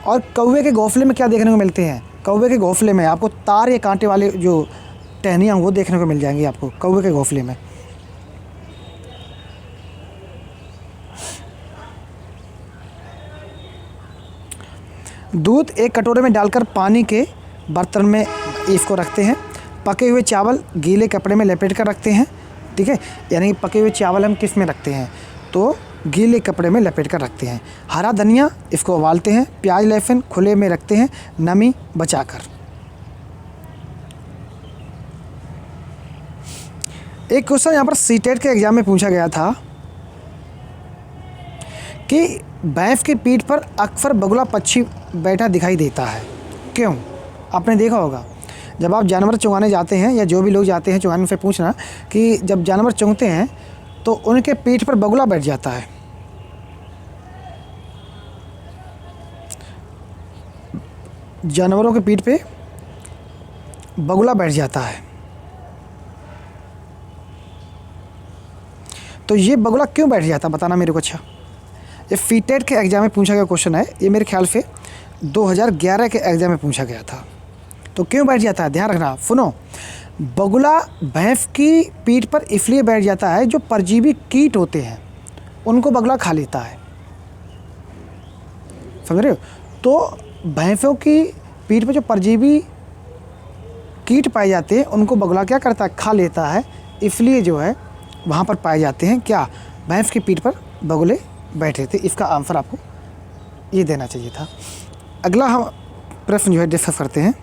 और कौवे के घोंसले में क्या देखने को मिलते हैं, कौवे के घोंसले में आपको तार या कांटे वाले जो टहनियाँ वो देखने को मिल जाएंगी आपको कौवे के घोंसले में। दूध एक कटोरे में डालकर पानी के बर्तन में इसको रखते हैं। पके हुए चावल गीले कपड़े में लपेट कर रखते हैं, ठीक है। यानी पके हुए चावल हम किस में रखते हैं, तो गीले कपड़े में लपेट कर रखते हैं। हरा धनिया इसको उबालते हैं। प्याज लहसुन खुले में रखते हैं नमी बचाकर। एक क्वेश्चन यहाँ पर सीटेट के एग्जाम में पूछा गया था कि भैंस की पीठ पर अक्सर बगुला पक्षी बैठा दिखाई देता है, क्यों। आपने देखा होगा जब आप जानवर चुगाने जाते हैं या जो भी लोग जाते हैं चुगाने से पूछना कि जब जानवर चुगते हैं तो उनके पीठ पर बगुला बैठ जाता है। जानवरों के पीठ पे बगुला बैठ जाता है। तो ये बगुला क्यों बैठ जाता है बताना मेरे को। अच्छा, ये फीटेट के एग्ज़ाम में पूछा गया क्वेश्चन है, ये मेरे ख्याल से 2011 के एग्ज़ाम में पूछा गया था। तो क्यों बैठ जाता है, ध्यान रखना, सुनो। बगुला भैंस की पीठ पर इसलिए बैठ जाता है जो परजीवी कीट होते हैं उनको बगुला खा लेता है, समझ रहे हो। तो भैंसों की पीठ पर जो परजीवी कीट पाए जाते हैं उनको बगुला क्या करता है, खा लेता है। इसलिए जो है वहाँ पर पाए जाते हैं क्या, भैंस की पीठ पर बगुले बैठे थे। इसका आंसर आपको ये देना चाहिए था। अगला हम प्रश्न जो है डिस्कस करते हैं।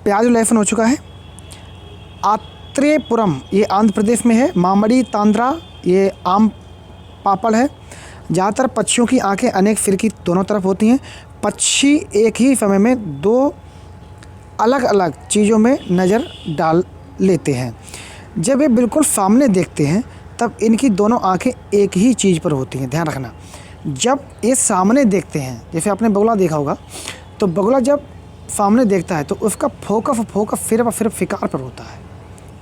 प्याज लहसुन हो चुका है। आत्रेयपुरम ये आंध्र प्रदेश में है। मामड़ी तांद्रा ये आम पापड़ है। ज़्यादातर पक्षियों की आंखें अनेक सिर की दोनों तरफ होती हैं। पक्षी एक ही समय में दो अलग अलग चीज़ों में नज़र डाल लेते हैं। जब ये बिल्कुल सामने देखते हैं तब इनकी दोनों आंखें एक ही चीज़ पर होती हैं, ध्यान रखना। जब ये सामने देखते हैं, जैसे आपने बगुला देखा होगा, तो बगुला जब सामने देखता है तो उसका फोकस सिर्फ शिकार पर होता है,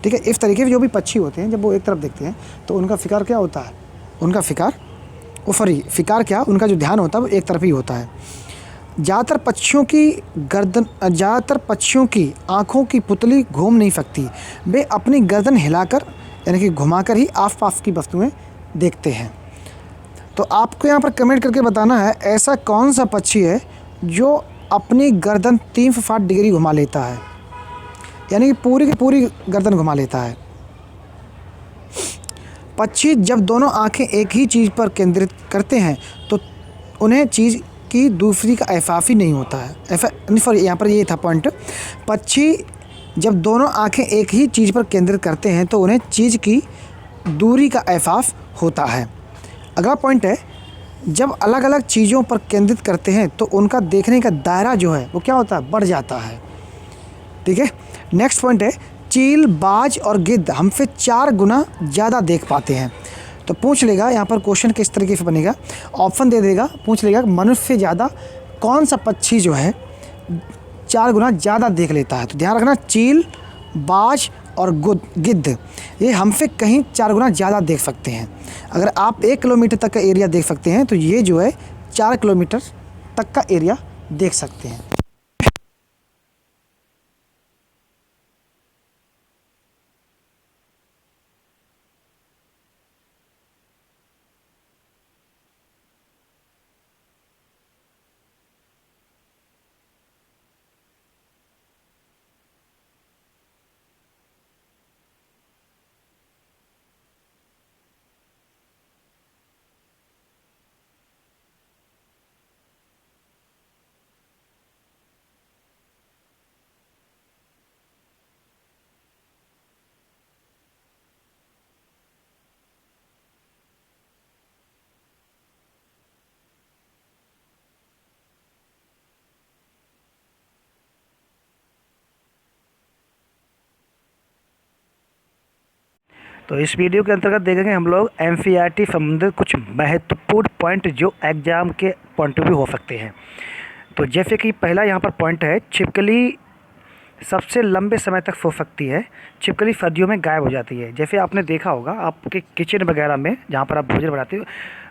ठीक है। इस तरीके से जो भी पक्षी होते हैं जब वो एक तरफ देखते हैं तो उनका शिकार क्या होता है, उनका शिकार शिकार क्या, उनका जो ध्यान होता है वो एक तरफ ही होता है। ज़्यादातर पक्षियों की आँखों की पुतली घूम नहीं सकती, वे अपनी गर्दन हिलाकर यानी कि घुमाकर ही आसपास की वस्तुएं देखते हैं। तो आपको यहाँ पर कमेंट करके बताना है ऐसा कौन सा पक्षी है जो अपनी गर्दन 360 डिग्री घुमा लेता है, यानी कि पूरी की पूरी गर्दन घुमा लेता है। पक्षी जब दोनों आंखें एक ही चीज़ पर केंद्रित करते हैं तो उन्हें चीज़ की दूसरी का एहसास ही नहीं होता है। सॉरी, यहाँ पर ये था पॉइंट। पक्षी जब दोनों आंखें एक ही चीज़ पर केंद्रित करते हैं तो उन्हें चीज़ की दूरी का एहसास होता है। अगला पॉइंट है, जब अलग अलग चीज़ों पर केंद्रित करते हैं तो उनका देखने का दायरा जो है वो क्या होता है, बढ़ जाता है, ठीक है। नेक्स्ट पॉइंट है, चील, बाज और गिद्ध हमसे 4 गुना ज़्यादा देख पाते हैं। तो पूछ लेगा यहाँ पर क्वेश्चन किस तरीके से बनेगा, ऑप्शन दे देगा, पूछ लेगा मनुष्य से ज़्यादा कौन सा पक्षी जो है 4 गुना ज़्यादा देख लेता है। तो ध्यान रखना, चील, बाज और गिद्ध ये हमसे कहीं 4 गुना ज़्यादा देख सकते हैं। अगर आप 1 किलोमीटर तक का एरिया देख सकते हैं तो ये जो है 4 किलोमीटर तक का एरिया देख सकते हैं। तो इस वीडियो के अंतर्गत देखेंगे हम लोग एनसीईआरटी संबंधित कुछ महत्वपूर्ण पॉइंट जो एग्ज़ाम के पॉइंट ऑफ व्यू हो सकते हैं। तो जैसे कि पहला यहाँ पर पॉइंट है, छिपकली सबसे लंबे समय तक सो सकती है। छिपकली सर्दियों में गायब हो जाती है। जैसे आपने देखा होगा आपके किचन वगैरह में जहाँ पर आप भोजन बनाते हो,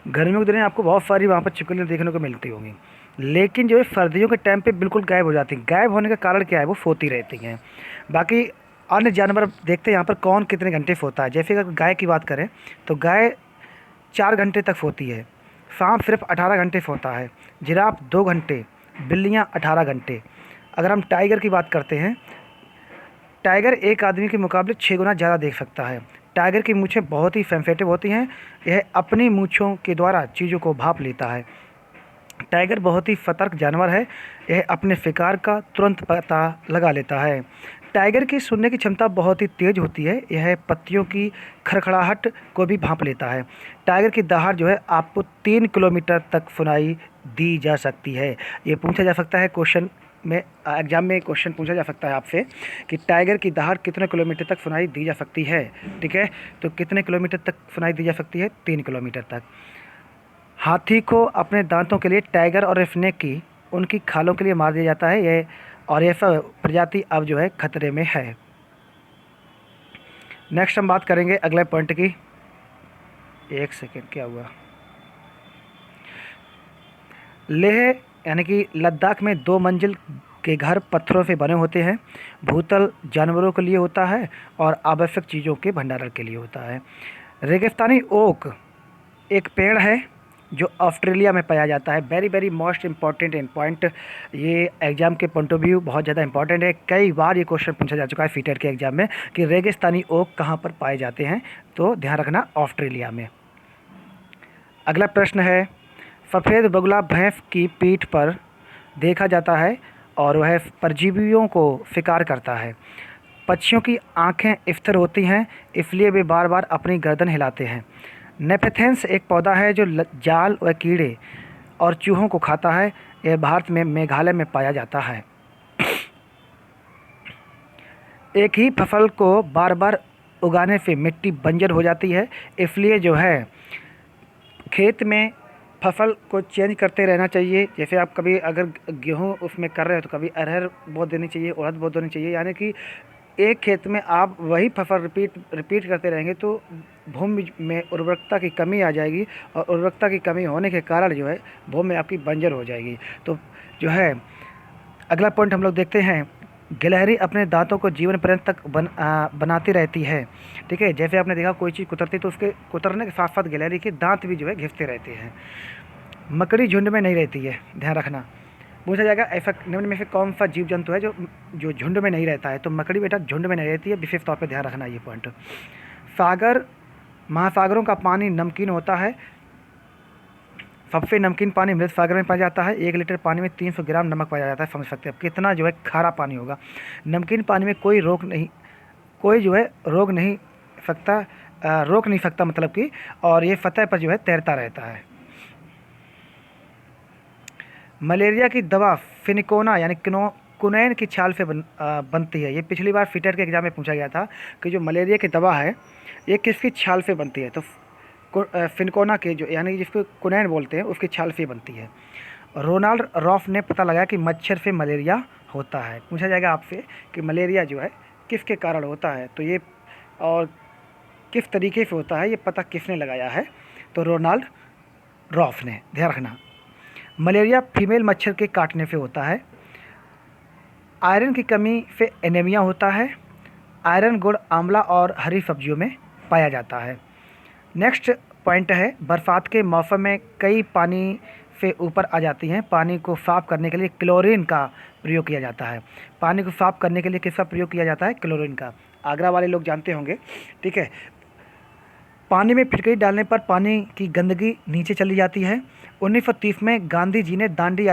गर्मियों के दिन आपको बहुत सारी वहाँ पर छिपकलियाँ देखने को मिलती होंगी, लेकिन जो है सर्दियों के टाइम पे बिल्कुल गायब हो जाती हैं। गायब होने का कारण क्या है? वो सोती रहती हैं। बाकी अन्य जानवर देखते हैं यहाँ पर कौन कितने घंटे सोता है। जैसे अगर गाय की बात करें तो गाय 4 घंटे तक सोती है, सांप सिर्फ 18 घंटे सोता है, जिराफ 2 घंटे, बिल्लियाँ 18 घंटे। अगर हम टाइगर की बात करते हैं, टाइगर एक आदमी के मुकाबले 6 गुना ज़्यादा देख सकता है। टाइगर की मूँछें बहुत ही सेंसिटिव होती हैं, यह अपनी मूँछों के द्वारा चीज़ों को भांप लेता है। टाइगर बहुत ही सतर्क जानवर है, यह अपने शिकार का तुरंत पता लगा लेता है। टाइगर की सुनने की क्षमता बहुत ही तेज़ होती है, यह पत्तियों की खड़खड़ाहट को भी भांप लेता है। टाइगर की दहाड़ जो है आपको 3 किलोमीटर तक सुनाई दी जा सकती है। ये पूछा जा सकता है क्वेश्चन में, एग्जाम में क्वेश्चन पूछा जा सकता है आपसे कि टाइगर की दहाड़ कितने किलोमीटर तक सुनाई दी जा सकती है। ठीक है, तो कितने किलोमीटर तक सुनाई दी जा सकती है? 3 किलोमीटर तक। हाथी को अपने दांतों के लिए टाइगर और स्नेक की उनकी खालों के लिए मार दिया जाता है। यह और यह प्रजाति अब जो है खतरे में है। नेक्स्ट हम बात करेंगे अगले पॉइंट की। एक सेकेंड, क्या हुआ? लेह यानी कि लद्दाख में 2 मंजिल के घर पत्थरों से बने होते हैं। भूतल जानवरों के लिए होता है और आवश्यक चीज़ों के भंडारण के लिए होता है। रेगिस्तानी ओक एक पेड़ है जो ऑस्ट्रेलिया में पाया जाता है। वेरी मोस्ट इम्पॉर्टेंट पॉइंट, ये एग्ज़ाम के पॉइंट ऑफ व्यू बहुत ज़्यादा इंपॉर्टेंट है। कई बार ये क्वेश्चन पूछा जा चुका है सीटेट के एग्ज़ाम में कि रेगिस्तानी ओक कहाँ पर पाए जाते हैं, तो ध्यान रखना ऑस्ट्रेलिया में। अगला प्रश्न है, सफ़ेद बगुला भैंस की पीठ पर देखा जाता है और वह परजीवियों को शिकार करता है। पक्षियों की आँखें स्थिर होती हैं, इसलिए वे बार बार अपनी गर्दन हिलाते हैं। नेफेथेंस एक पौधा है जो जाल व कीड़े और चूहों को खाता है। यह भारत में मेघालय में पाया जाता है। एक ही फसल को बार बार उगाने से मिट्टी बंजर हो जाती है, इसलिए जो है खेत में फसल को चेंज करते रहना चाहिए। जैसे आप कभी अगर गेहूँ उसमें कर रहे हो तो कभी अरहर बो देनी चाहिए, उड़द बो देनी चाहिए। यानी कि एक खेत में आप वही फसल रिपीट करते रहेंगे तो भूमि में उर्वरकता की कमी आ जाएगी, और उर्वरकता की कमी होने के कारण जो है भूमि में आपकी बंजर हो जाएगी। तो जो है अगला पॉइंट हम लोग देखते हैं, गिलहरी अपने दांतों को जीवन पर्यंत तक बनाती रहती है। ठीक है, जैसे आपने देखा कोई चीज़ कुतरती तो उसके कुतरने के साथ साथ गिलहरी के दांत भी जो है घिसते रहते हैं। मकड़ी झुंड में नहीं रहती है, ध्यान रखना। पूछा जाएगा ऐसा निम्न में से कौन सा जीव जंतु है जो झुंड में नहीं रहता है, तो मकड़ी बेटा झुंड में नहीं रहती है। विशेष तौर पे ध्यान रखना ये पॉइंट। सागर महासागरों का पानी नमकीन होता है। सबसे नमकीन पानी मृत सागर में पाया जाता है। 1 लीटर पानी में 300 ग्राम नमक पाया जाता है। समझ सकते हैं कितना जो है खारा पानी होगा। नमकीन पानी में कोई रोक नहीं सकता मतलब कि, और ये सतह पर जो है तैरता रहता है। मलेरिया की दवा फिनिकोना यानी कुनैन की छाल से बनती है। ये पिछली बार सीटेट के एग्जाम में पूछा गया था कि जो मलेरिया की दवा है ये किसकी छाल से बनती है, तो फिनिकोना के जो यानी जिसको कुनैन बोलते हैं उसकी छाल से बनती है। रोनाल्ड रॉफ ने पता लगाया कि मच्छर से मलेरिया होता है। पूछा जाएगा आपसे कि मलेरिया जो है किसके कारण होता है, तो ये और किस तरीके से होता है ये पता किसने लगाया है, तो रोनाल्ड रॉफ ने। ध्यान रखना, मलेरिया फीमेल मच्छर के काटने से होता है। आयरन की कमी से एनीमिया होता है। आयरन गुण आंवला और हरी सब्जियों में पाया जाता है। नेक्स्ट पॉइंट है, बरसात के मौसम में कई पानी से ऊपर आ जाती हैं। पानी को साफ करने के लिए क्लोरीन का प्रयोग किया जाता है। पानी को साफ करने के लिए किसका प्रयोग किया जाता है? क्लोरीन का। आगरा वाले लोग जानते होंगे। ठीक है, पानी में फिटकरी डालने पर पानी की गंदगी नीचे चली जाती है। 1930 में गांधी जी ने दांडी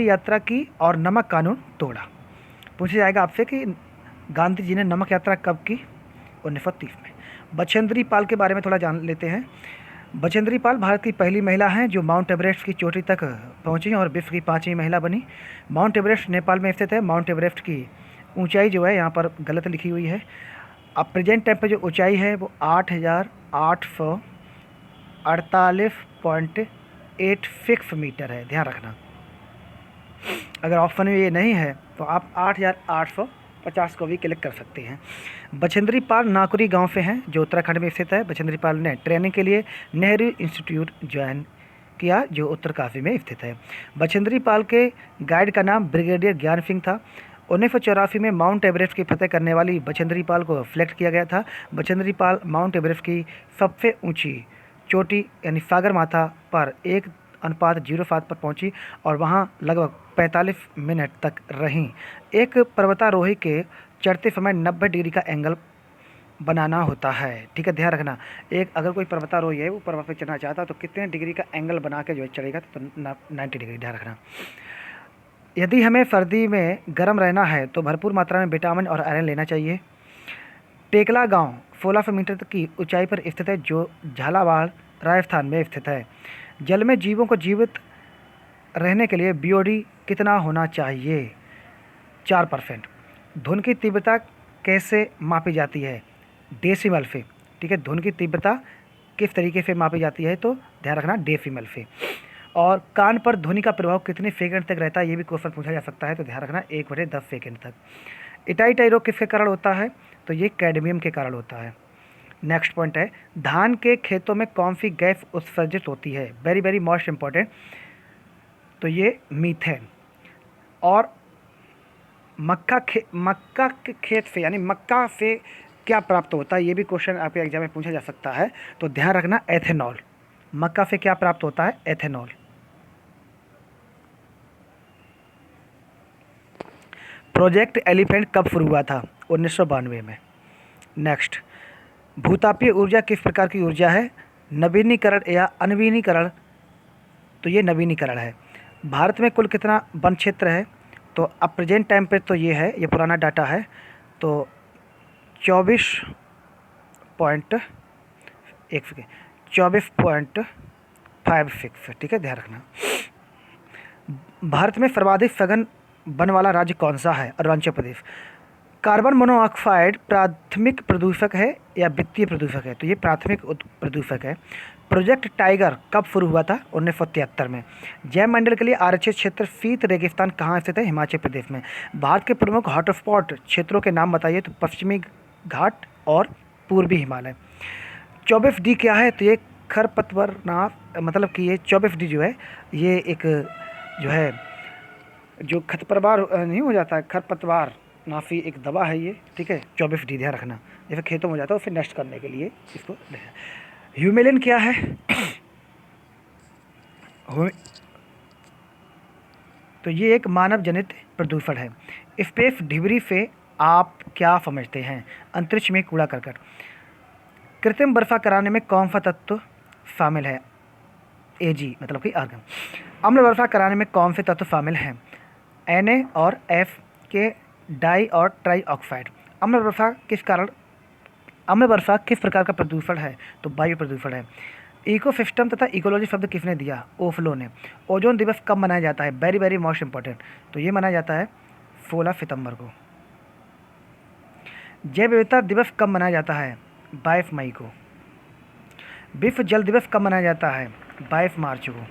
यात्रा की और नमक कानून तोड़ा। पूछा जाएगा आपसे कि गांधी जी ने नमक यात्रा कब की? 1930 में। बछेंद्री पाल के बारे में थोड़ा जान लेते हैं। बछेंद्री पाल भारत की पहली महिला हैं जो माउंट एवरेस्ट की चोटी तक पहुंची और विश्व की 5वीं महिला बनी। माउंट एवरेस्ट नेपाल में स्थित है। माउंट एवरेस्ट की ऊंचाई जो है यहाँ पर गलत लिखी हुई है। अब प्रेजेंट टाइम पे जो ऊंचाई है वो 8,848.86 मीटर है, ध्यान रखना। अगर ऑप्शन में ये नहीं है तो आप 8,850 को भी क्लिक कर सकते हैं। बछेंद्री पाल नाकुरी गांव से हैं जो उत्तराखंड में स्थित है। बछेंद्री पाल ने ट्रेनिंग के लिए नेहरू इंस्टीट्यूट ज्वाइन किया जो उत्तरकाशी में स्थित है। बछेंद्री पाल के गाइड का नाम ब्रिगेडियर ज्ञान सिंह था। 1984 में माउंट एवरेस्ट की फतह करने वाली बछेंद्री पाल को सिलेक्ट किया गया था। बछेंद्री पाल माउंट एवरेस्ट की सबसे ऊंची चोटी यानी सागरमाथा पर 1:05 पर पहुंची और वहां लगभग 45 मिनट तक रहीं। एक पर्वतारोही के चढ़ते समय 90 डिग्री का एंगल बनाना होता है, ठीक है, ध्यान रखना। एक अगर कोई पर्वतारोही है वो पर्वत पे चढ़ना चाहता है तो कितने डिग्री का एंगल बना के जो है चढ़ेगा, तो 90 डिग्री, ध्यान रखना। यदि हमें सर्दी में गर्म रहना है तो भरपूर मात्रा में विटामिन और आयरन लेना चाहिए। टेकला गांव 1600 मीटर तक की ऊंचाई पर स्थित है जो झालावाड़ राजस्थान में स्थित है। जल में जीवों को जीवित रहने के लिए बीओडी कितना होना चाहिए? 4%। धुन की तीव्रता कैसे मापी जाती है? डेसिमल से, ठीक है। धुन की तीव्रता किस तरीके से मापी जाती है तो ध्यान रखना डेसिमल से। और कान पर ध्वनि का प्रभाव कितने सेकंड तक रहता है, ये भी क्वेश्चन पूछा जा सकता है, तो ध्यान रखना 1/10 सेकंड तक। इटाई रोग किसके कारण होता है तो ये कैडमियम के कारण होता है। नेक्स्ट पॉइंट है, धान के खेतों में कौन सी गैस उत्सर्जित होती है? वेरी वेरी मोस्ट इंपॉर्टेंट, तो ये मीथेन। और मक्का के खेत से यानी मक्का से क्या प्राप्त होता है, ये भी क्वेश्चन आपके एग्जाम में पूछा जा सकता है, तो ध्यान रखना एथेनॉल। मक्का से क्या प्राप्त होता है? एथेनॉल। प्रोजेक्ट एलिफेंट कब शुरू हुआ था? 1992 में। नेक्स्ट, भूतापीय ऊर्जा किस प्रकार की ऊर्जा है? नवीनीकरण या अनवीनीकरण? तो ये नवीनीकरण है। भारत में कुल कितना वन क्षेत्र है? तो अब प्रेजेंट टाइम पे तो ये है, ये पुराना डाटा है, तो 24.56, ठीक है, ध्यान रखना। भारत में सर्वाधिक सघन वन वाला राज्य कौन सा है? अरुणाचल प्रदेश। कार्बन मोनोऑक्साइड प्राथमिक प्रदूषक है या वित्तीय प्रदूषक है? तो ये प्राथमिक प्रदूषक है। प्रोजेक्ट टाइगर कब शुरू हुआ था? 1973 में। जैव मंडल के लिए आरक्षित क्षेत्र शीत रेगिस्तान कहाँ स्थित है? हिमाचल प्रदेश में। भारत के प्रमुख हॉटस्पॉट क्षेत्रों के नाम बताइए, तो पश्चिमी घाट और पूर्वी हिमालय। 24D क्या है? तो ये खरपतवार मतलब कि ये 24D जो है ये एक जो है जो खरपतवार नहीं हो जाता है, खरपतवार नाफी एक दवा है ये, ठीक है। 24D ध्यान रखना, जैसे खेतों में हो जाता है उसे नष्ट करने के लिए इसको। ह्यूमेलिन क्या है? तो ये एक मानव जनित प्रदूषण है। स्पेस डिबरी से आप क्या समझते हैं? अंतरिक्ष में कूड़ा करकट। कृत्रिम वर्षा कराने में कौन सा तत्व शामिल है? Ag मतलब कि आर्गन। अम्ल वर्षा कराने में कौन से तत्व शामिल हैं? Na और F के डाई और ट्राई ऑक्साइड। अम्ल वर्षा किस प्रकार का प्रदूषण है? तो वायु प्रदूषण है। इकोसिस्टम तथा इकोलॉजी शब्द किसने दिया? ओफ्लो ने। ओजोन दिवस कब मनाया जाता है? वेरी वेरी मोस्ट इंपॉर्टेंट, तो ये मनाया जाता है 16 सितंबर को। जैव विविधता दिवस कब मनाया जाता है? 22 मई को। विश्व जल दिवस कब मनाया जाता है? 22 मार्च को।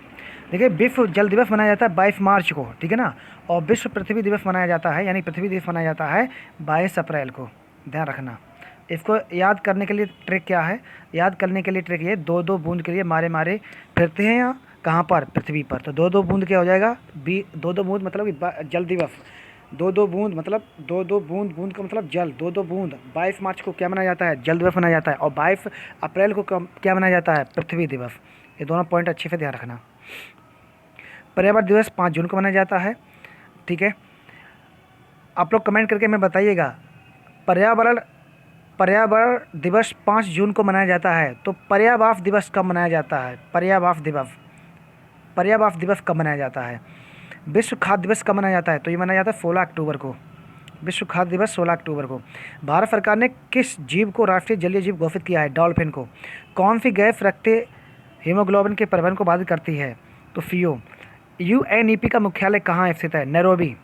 देखिए, विश्व जल दिवस मनाया जाता है 22 मार्च को, ठीक है ना। और विश्व पृथ्वी दिवस मनाया जाता है, यानी पृथ्वी दिवस मनाया जाता है 22 अप्रैल को, ध्यान रखना। इसको याद करने के लिए ट्रिक क्या है? याद करने के लिए ट्रिक ये 2-2 बूंद के लिए मारे मारे फिरते हैं या कहाँ पर? पृथ्वी पर। तो 2-2 बूंद क्या हो जाएगा? 2-2 बूंद मतलब जल दिवस। 2-2 बूंद मतलब 2-2 बूंद, बूंद का मतलब जल। 2-2 बूंद। 22 मार्च को क्या मनाया जाता है? जल दिवस मनाया जाता है। और 22 अप्रैल को क्या मनाया जाता है? पृथ्वी दिवस। ये दोनों पॉइंट अच्छे से ध्यान रखना। पर्यावरण दिवस 5 जून को मनाया जाता है, ठीक है। आप लोग कमेंट करके हमें बताइएगा, पर्यावरण दिवस 5 जून को मनाया जाता है, तो पर्यावास दिवस कब मनाया जाता है? पर्यावास दिवस कब मनाया जाता है? विश्व खाद्य दिवस कब मनाया जाता है? तो ये मनाया जाता है 16 अक्टूबर को। विश्व खाद्य दिवस 16 अक्टूबर को। भारत सरकार ने किस जीव को राष्ट्रीय जलीय जीव घोषित किया है? डॉल्फिन को। कौन सी गैस रखते हीमोग्लोबिन के परिवहन को बाधित करती है? तो CO। UNEP का मुख्यालय कहाँ स्थित है? नैरोबी।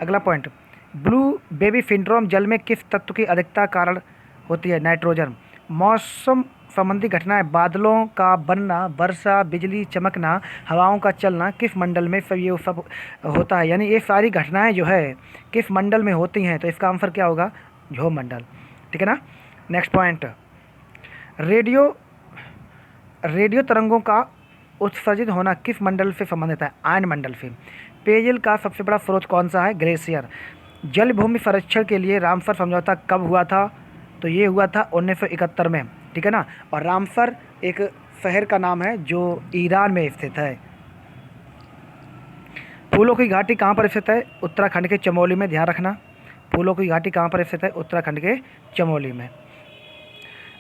अगला पॉइंट, ब्लू बेबी सिंड्रोम जल में किस तत्व की अधिकता कारण होती है? नाइट्रोजन। मौसम संबंधी घटनाएं, बादलों का बनना, वर्षा, बिजली चमकना, हवाओं का चलना, किस मंडल में सब ये सब होता है? यानी ये सारी घटनाएं जो है किस मंडल में होती हैं? तो इसका आंसर क्या होगा? ध्रुव मंडल। ठीक है ना। नेक्स्ट पॉइंट, रेडियो रेडियो तरंगों का उत्सर्जित होना किस मंडल से संबंधित है? आयन मंडल से। पेयजल का सबसे बड़ा स्रोत कौन सा है? ग्लेशियर। जल भूमि संरक्षण के लिए रामसर समझौता कब हुआ था? तो ये हुआ था 1971 में। ठीक है ना। और रामसर एक शहर का नाम है जो ईरान में स्थित है। फूलों की घाटी कहाँ पर स्थित है? उत्तराखंड के चमोली में। ध्यान रखना, फूलों की घाटी कहाँ पर स्थित है? उत्तराखंड के चमोली में।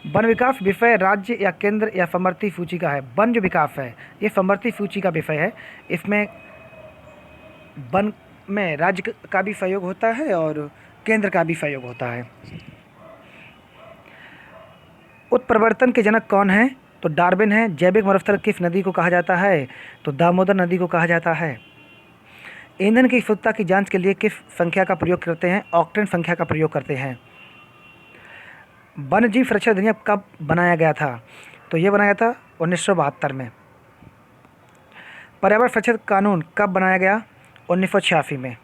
वन विकास विषय राज्य या केंद्र या समवर्ती सूची का है? वन जो विकास है ये समवर्ती सूची का विषय है। इसमें वन में राज्य का भी सहयोग होता है और केंद्र का भी सहयोग होता है। उत्परिवर्तन के जनक कौन है? तो डार्विन है। जैविक मरुस्थल किस नदी को कहा जाता है? तो दामोदर नदी को कहा जाता है। ईंधन की शुद्धता की जांच के लिए किस संख्या का प्रयोग करते हैं? ऑक्टेन संख्या का प्रयोग करते हैं। वन्य जीव संरक्षण अधिनियम कब बनाया गया था? तो ये बनाया था 1972 में। पर्यावरण संरक्षण कानून कब बनाया गया? 1986 में।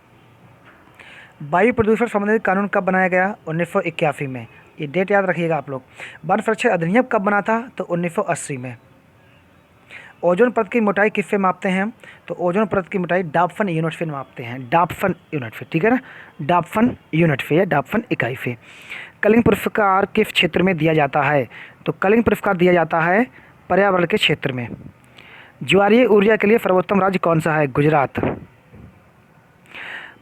वायु प्रदूषण संबंधित कानून कब बनाया गया? 1981 में। ये डेट याद रखिएगा आप लोग। वन संरक्षण अधिनियम कब बना था? तो 1980 में। ओजोन परत की मोटाई किससे मापते हैं हम? तो ओजोन परत की मोटाई डाप्सन यूनिट से मापते हैं। डाप्सन यूनिट से। ठीक है ना। डाप्सन यूनिट से या डाप्सन इकाई से। कलिंग पुरस्कार किस क्षेत्र में दिया जाता है? तो कलिंग पुरस्कार दिया जाता है पर्यावरण के क्षेत्र में। ज्वारीय ऊर्जा के लिए सर्वोत्तम राज्य कौन सा है? गुजरात।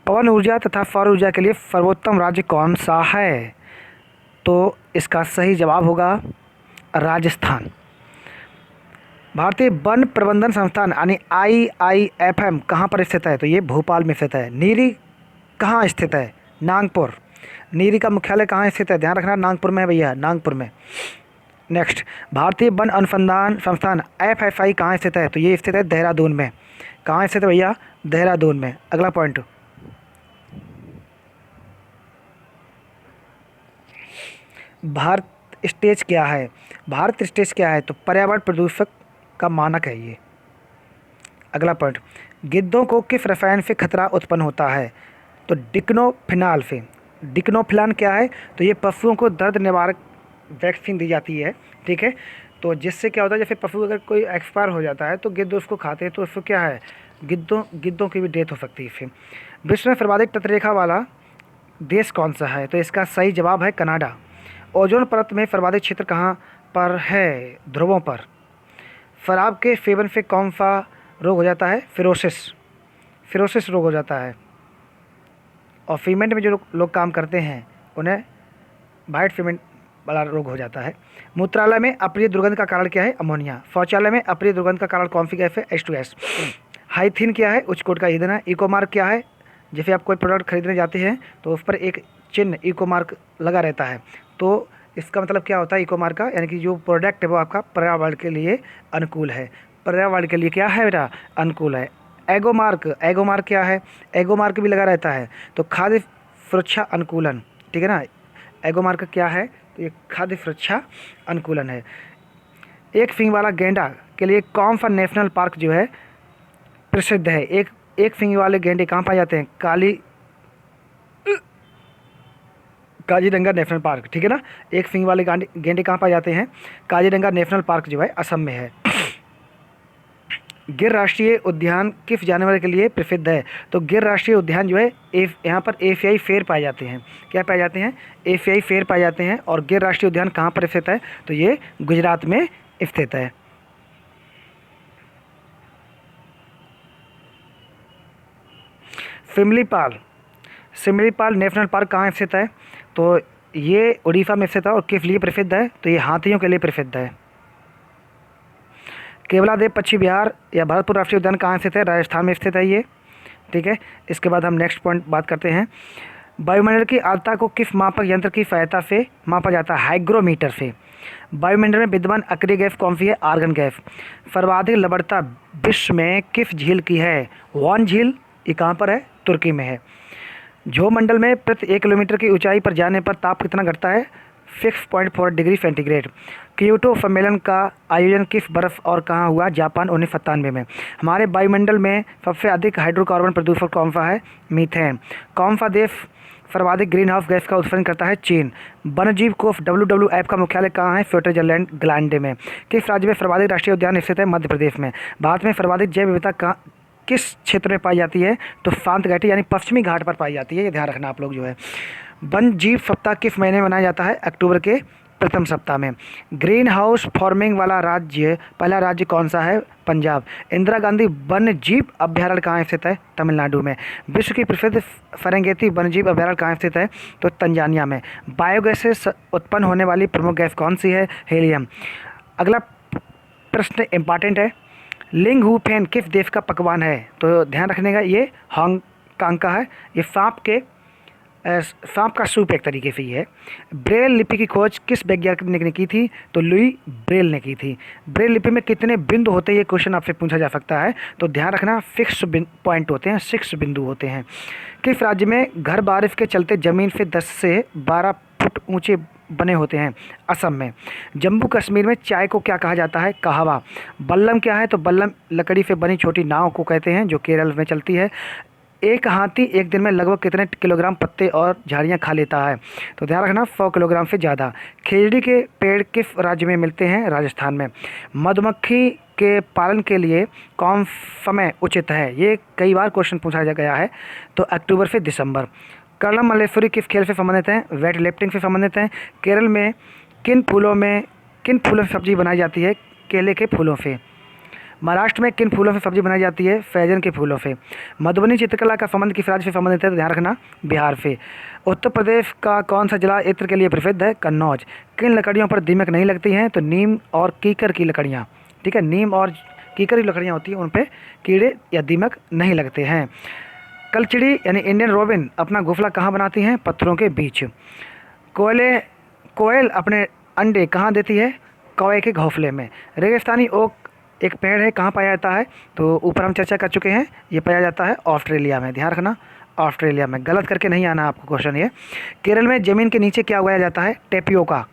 पवन ऊर्जा तथा सौर ऊर्जा के लिए सर्वोत्तम राज्य कौन सा है? तो इसका सही जवाब होगा राजस्थान। भारतीय वन प्रबंधन संस्थान यानी IIFM कहाँ पर स्थित है? तो ये भोपाल में स्थित है। नीरी कहाँ स्थित है? नागपुर। नीरी का मुख्यालय कहाँ स्थित है? ध्यान रखना, नागपुर में है भैया, नागपुर में। नेक्स्ट, भारतीय वन अनुसंधान संस्थान FSI कहाँ स्थित है? तो ये स्थित है देहरादून में। कहाँ स्थित है भैया? देहरादून में। अगला पॉइंट, भारत स्टेज क्या है? भारत स्टेज क्या है? तो पर्यावरण प्रदूषक का मानक है ये। अगला पॉइंट, गिद्धों को किस रसायन से खतरा उत्पन्न होता है? तो डिक्लोफिनाक से। डिक्लोफिनाक क्या है? तो ये पशुओं को दर्द निवारक वैक्सीन दी जाती है। ठीक है। तो जिससे क्या होता है, जैसे पशु अगर कोई एक्सपायर हो जाता है तो गिद्ध उसको खाते हैं तो उसको क्या है, गिद्धों की भी डेथ हो सकती है इससे। विश्व में सर्वाधिक तटरेखा वाला देश कौन सा है? तो इसका सही जवाब है कनाडा। ओजोन परत में सर्वाधिक क्षेत्र कहाँ पर है? ध्रुवों पर। शराब के सेवन से कौन सा रोग हो जाता है? फिरोसिस रोग हो जाता है। और सीमेंट में जो लोग काम करते हैं उन्हें वाइट सीमेंट वाला रोग हो जाता है। मूत्रालय में अप्रिय दुर्गंध का कारण क्या है? अमोनिया। शौचालय में अप्रिय दुर्गंध का कारण कौन सी गैस है? H2S। हाइथीन क्या है? उच्च कोट का ईंधन है। इको मार्क क्या है? जैसे आप कोई प्रोडक्ट खरीदने जाते हैं तो उस पर एक चिन्ह इको मार्क लगा रहता है, तो इसका मतलब क्या होता है इको मार्क का? यानी कि जो प्रोडक्ट है वो आपका पर्यावरण के लिए अनुकूल है। पर्यावरण के लिए क्या है बेटा? अनुकूल है। एगो मार्क क्या है? एगो मार्क भी लगा रहता है, तो खाद्य सुरक्षा अनुकूलन। ठीक है ना। एगो मार्क क्या है? तो ये खाद्य सुरक्षा अनुकूलन है। एक सींग वाला गेंडा के लिए कौन सा नेशनल पार्क जो है प्रसिद्ध है? एक सींग वाले गेंडे कहाँ पाए जाते हैं? Kaziranga national park. ठीक है ना। एक सींग वाले गेंडे कहाँ पाए जाते हैं? काजीरंगा नेशनल पार्क जो है असम में है। गिर राष्ट्रीय उद्यान किस जानवर के लिए प्रसिद्ध है? तो गिर राष्ट्रीय उद्यान जो है यहाँ पर एशियाई शेर पाए जाते हैं। क्या पाए जाते हैं? एशियाई शेर पाए जाते हैं। और गिर राष्ट्रीय उद्यान कहाँ पर स्थित है? तो ये गुजरात में स्थित है। सिमलीपाल नेशनल पार्क कहाँ स्थित है? तो ये उड़ीसा में स्थित है। और किस लिए प्रसिद्ध है? तो ये हाथियों के लिए प्रसिद्ध है। केवलादेव पक्षी विहार या भरतपुर राष्ट्रीय उद्यान कहाँ स्थित है? राजस्थान में स्थित है ये। ठीक है। इसके बाद हम नेक्स्ट पॉइंट बात करते हैं। वायुमंडल की आर्द्रता को किस मापक यंत्र की सहायता से मापा जाता है? हाइग्रोमीटर से। वायुमंडल में विद्यमान अक्रिय गैस कौन सी है? Argon gas. सर्वाधिक लवणता विश्व में किस झील की है? वॉन झील। ये कहाँ पर है? तुर्की में है। ध्रुव मंडल में प्रति 1 किलोमीटर की ऊंचाई पर जाने पर ताप कितना घटता है? 6.4 डिग्री सेंटीग्रेड। क्योटो सम्मेलन का आयोजन किस बर्फ और कहाँ हुआ? जापान 1997 में। हमारे वायुमंडल में सबसे अधिक हाइड्रोकार्बन प्रदूषक कौन सा है? मीथेन। कौन सा देश सर्वाधिक ग्रीन हाउस गैस का उत्सर्जन करता है? चीन। वन्यजीव कोष WWF का मुख्यालय कहाँ है? स्विट्जरलैंड में। किस राज्य में सर्वाधिक राष्ट्रीय उद्यान स्थित है? मध्य प्रदेश में। भारत में सर्वाधिक जैव विविधता किस क्षेत्र में पाई जाती है? तो शांत घाटी यानी पश्चिमी घाट पर पाई जाती है, ये ध्यान रखना आप लोग जो है। वन जीव सप्ताह किस महीने में मनाया जाता है? अक्टूबर के प्रथम सप्ताह में। ग्रीन हाउस फार्मिंग वाला पहला राज्य कौन सा है? पंजाब। इंदिरा गांधी वन्य जीव अभ्यारण्य कहाँ स्थित है? तमिलनाडु में। विश्व की प्रसिद्ध फरेंगेती वन्य जीव अभ्यारण्य कहाँ स्थित है? तो तंजानिया में। बायोगैस से उत्पन्न होने वाली प्रमुख गैस कौन सी है? हीलियम। अगला प्रश्न इंपॉर्टेंट है। लिंग हू फेन किस देश का पकवान है? तो ध्यान रखने का, ये हांगकांग का है। ये सांप का सूप एक तरीके से ही है। ब्रेल लिपि की खोज किस वैज्ञानिक ने की थी? तो लुई ब्रेल ने की थी। ब्रेल लिपि में कितने बिंदु होते हैं? ये क्वेश्चन आपसे पूछा जा सकता है, तो ध्यान रखना 6 पॉइंट होते हैं, 6 बिंदु होते हैं। किस राज्य में घर बारिश के चलते ज़मीन से 10 से 12 फुट ऊंचे बने होते हैं? असम में। जम्मू कश्मीर में चाय को क्या कहा जाता है? कहवा। बल्लम क्या है? तो बल्लम लकड़ी से बनी छोटी नाव को कहते हैं, जो केरल में चलती है। एक हाथी एक दिन में लगभग कितने किलोग्राम पत्ते और झाड़ियाँ खा लेता है? तो ध्यान रखना 100 किलोग्राम से ज़्यादा। खिजड़ी के पेड़ किस राज्य में मिलते हैं? राजस्थान में। मधुमक्खी के पालन के लिए कौन समय उचित है? ये कई बार क्वेश्चन पूछा गया है, तो अक्टूबर से दिसंबर। कर्णम मल्लेश्वरी किस खेल से संबंधित हैं? वेट लिफ्टिंग से संबंधित हैं। केरल में किन फूलों से सब्जी बनाई जाती है? केले के फूलों से। महाराष्ट्र में किन फूलों से सब्जी बनाई जाती है? फैजन के फूलों से। मधुबनी चित्रकला का संबंध किस राज्य से संबंधित है? तो ध्यान रखना बिहार से। उत्तर प्रदेश का कौन सा जिला इत्र के लिए प्रसिद्ध है? कन्नौज। किन लकड़ियों पर दीमक नहीं लगती हैं? तो नीम और कीकर की लकड़ियाँ। ठीक है, नीम और कीकर की लकड़ियाँ होती हैं, उन पर कीड़े या दीमक नहीं लगते हैं। कलचिड़ी यानी इंडियन रोबिन अपना घोंसला कहाँ बनाती हैं? पत्थरों के बीच। कोयल अपने अंडे कहाँ देती है? कौवे के घोंसले में। रेगिस्तानी ओक एक पेड़ है, कहाँ पाया जाता है? तो ऊपर हम चर्चा कर चुके हैं, ये पाया जाता है ऑस्ट्रेलिया में। ध्यान रखना ऑस्ट्रेलिया में, गलत करके नहीं आना आपको क्वेश्चन ये। केरल में ज़मीन के नीचे क्या उगाया जाता है? टेपियोका।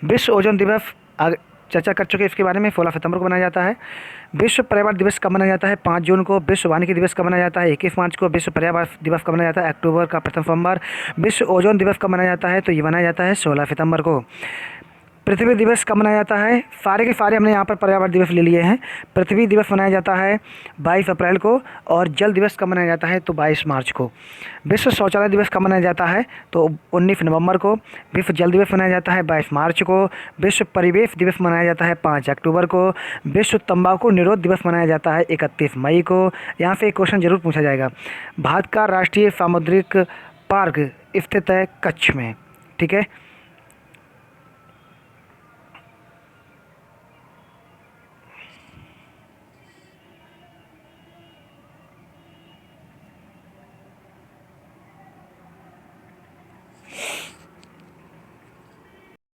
विश्व ओजोन दिवस चर्चा कर चुके हैं इसके बारे में, 16 सितंबर को मनाया जाता है। विश्व पर्यावरण दिवस कब मनाया जाता है? 5 जून को। विश्व वानिकी दिवस कब मनाया जाता है? 21 मार्च को। विश्व पर्यावरण दिवस कब मनाया जाता है? अक्टूबर का प्रथम सोमवार। विश्व ओजोन दिवस कब मनाया जाता है? तो ये मनाया जाता है 16 सितंबर को। पृथ्वी दिवस कब मनाया जाता है? सारे के सारे हमने यहाँ पर पर्यावरण दिवस ले लिए हैं। पृथ्वी दिवस मनाया जाता है 22 अप्रैल को। और जल दिवस कब मनाया जाता है? तो 22 मार्च को। विश्व शौचालय दिवस कब मनाया जाता है? तो 19 नवंबर को। विश्व जल दिवस मनाया जाता है 22 मार्च को। विश्व परिवेश दिवस मनाया जाता है 5 अक्टूबर को। विश्व तंबाकू निरोध दिवस मनाया जाता है 31 मई को। यहाँ से एक क्वेश्चन जरूर पूछा जाएगा। भारत का राष्ट्रीय सामुद्रिक पार्क स्थित है कच्छ में। ठीक है।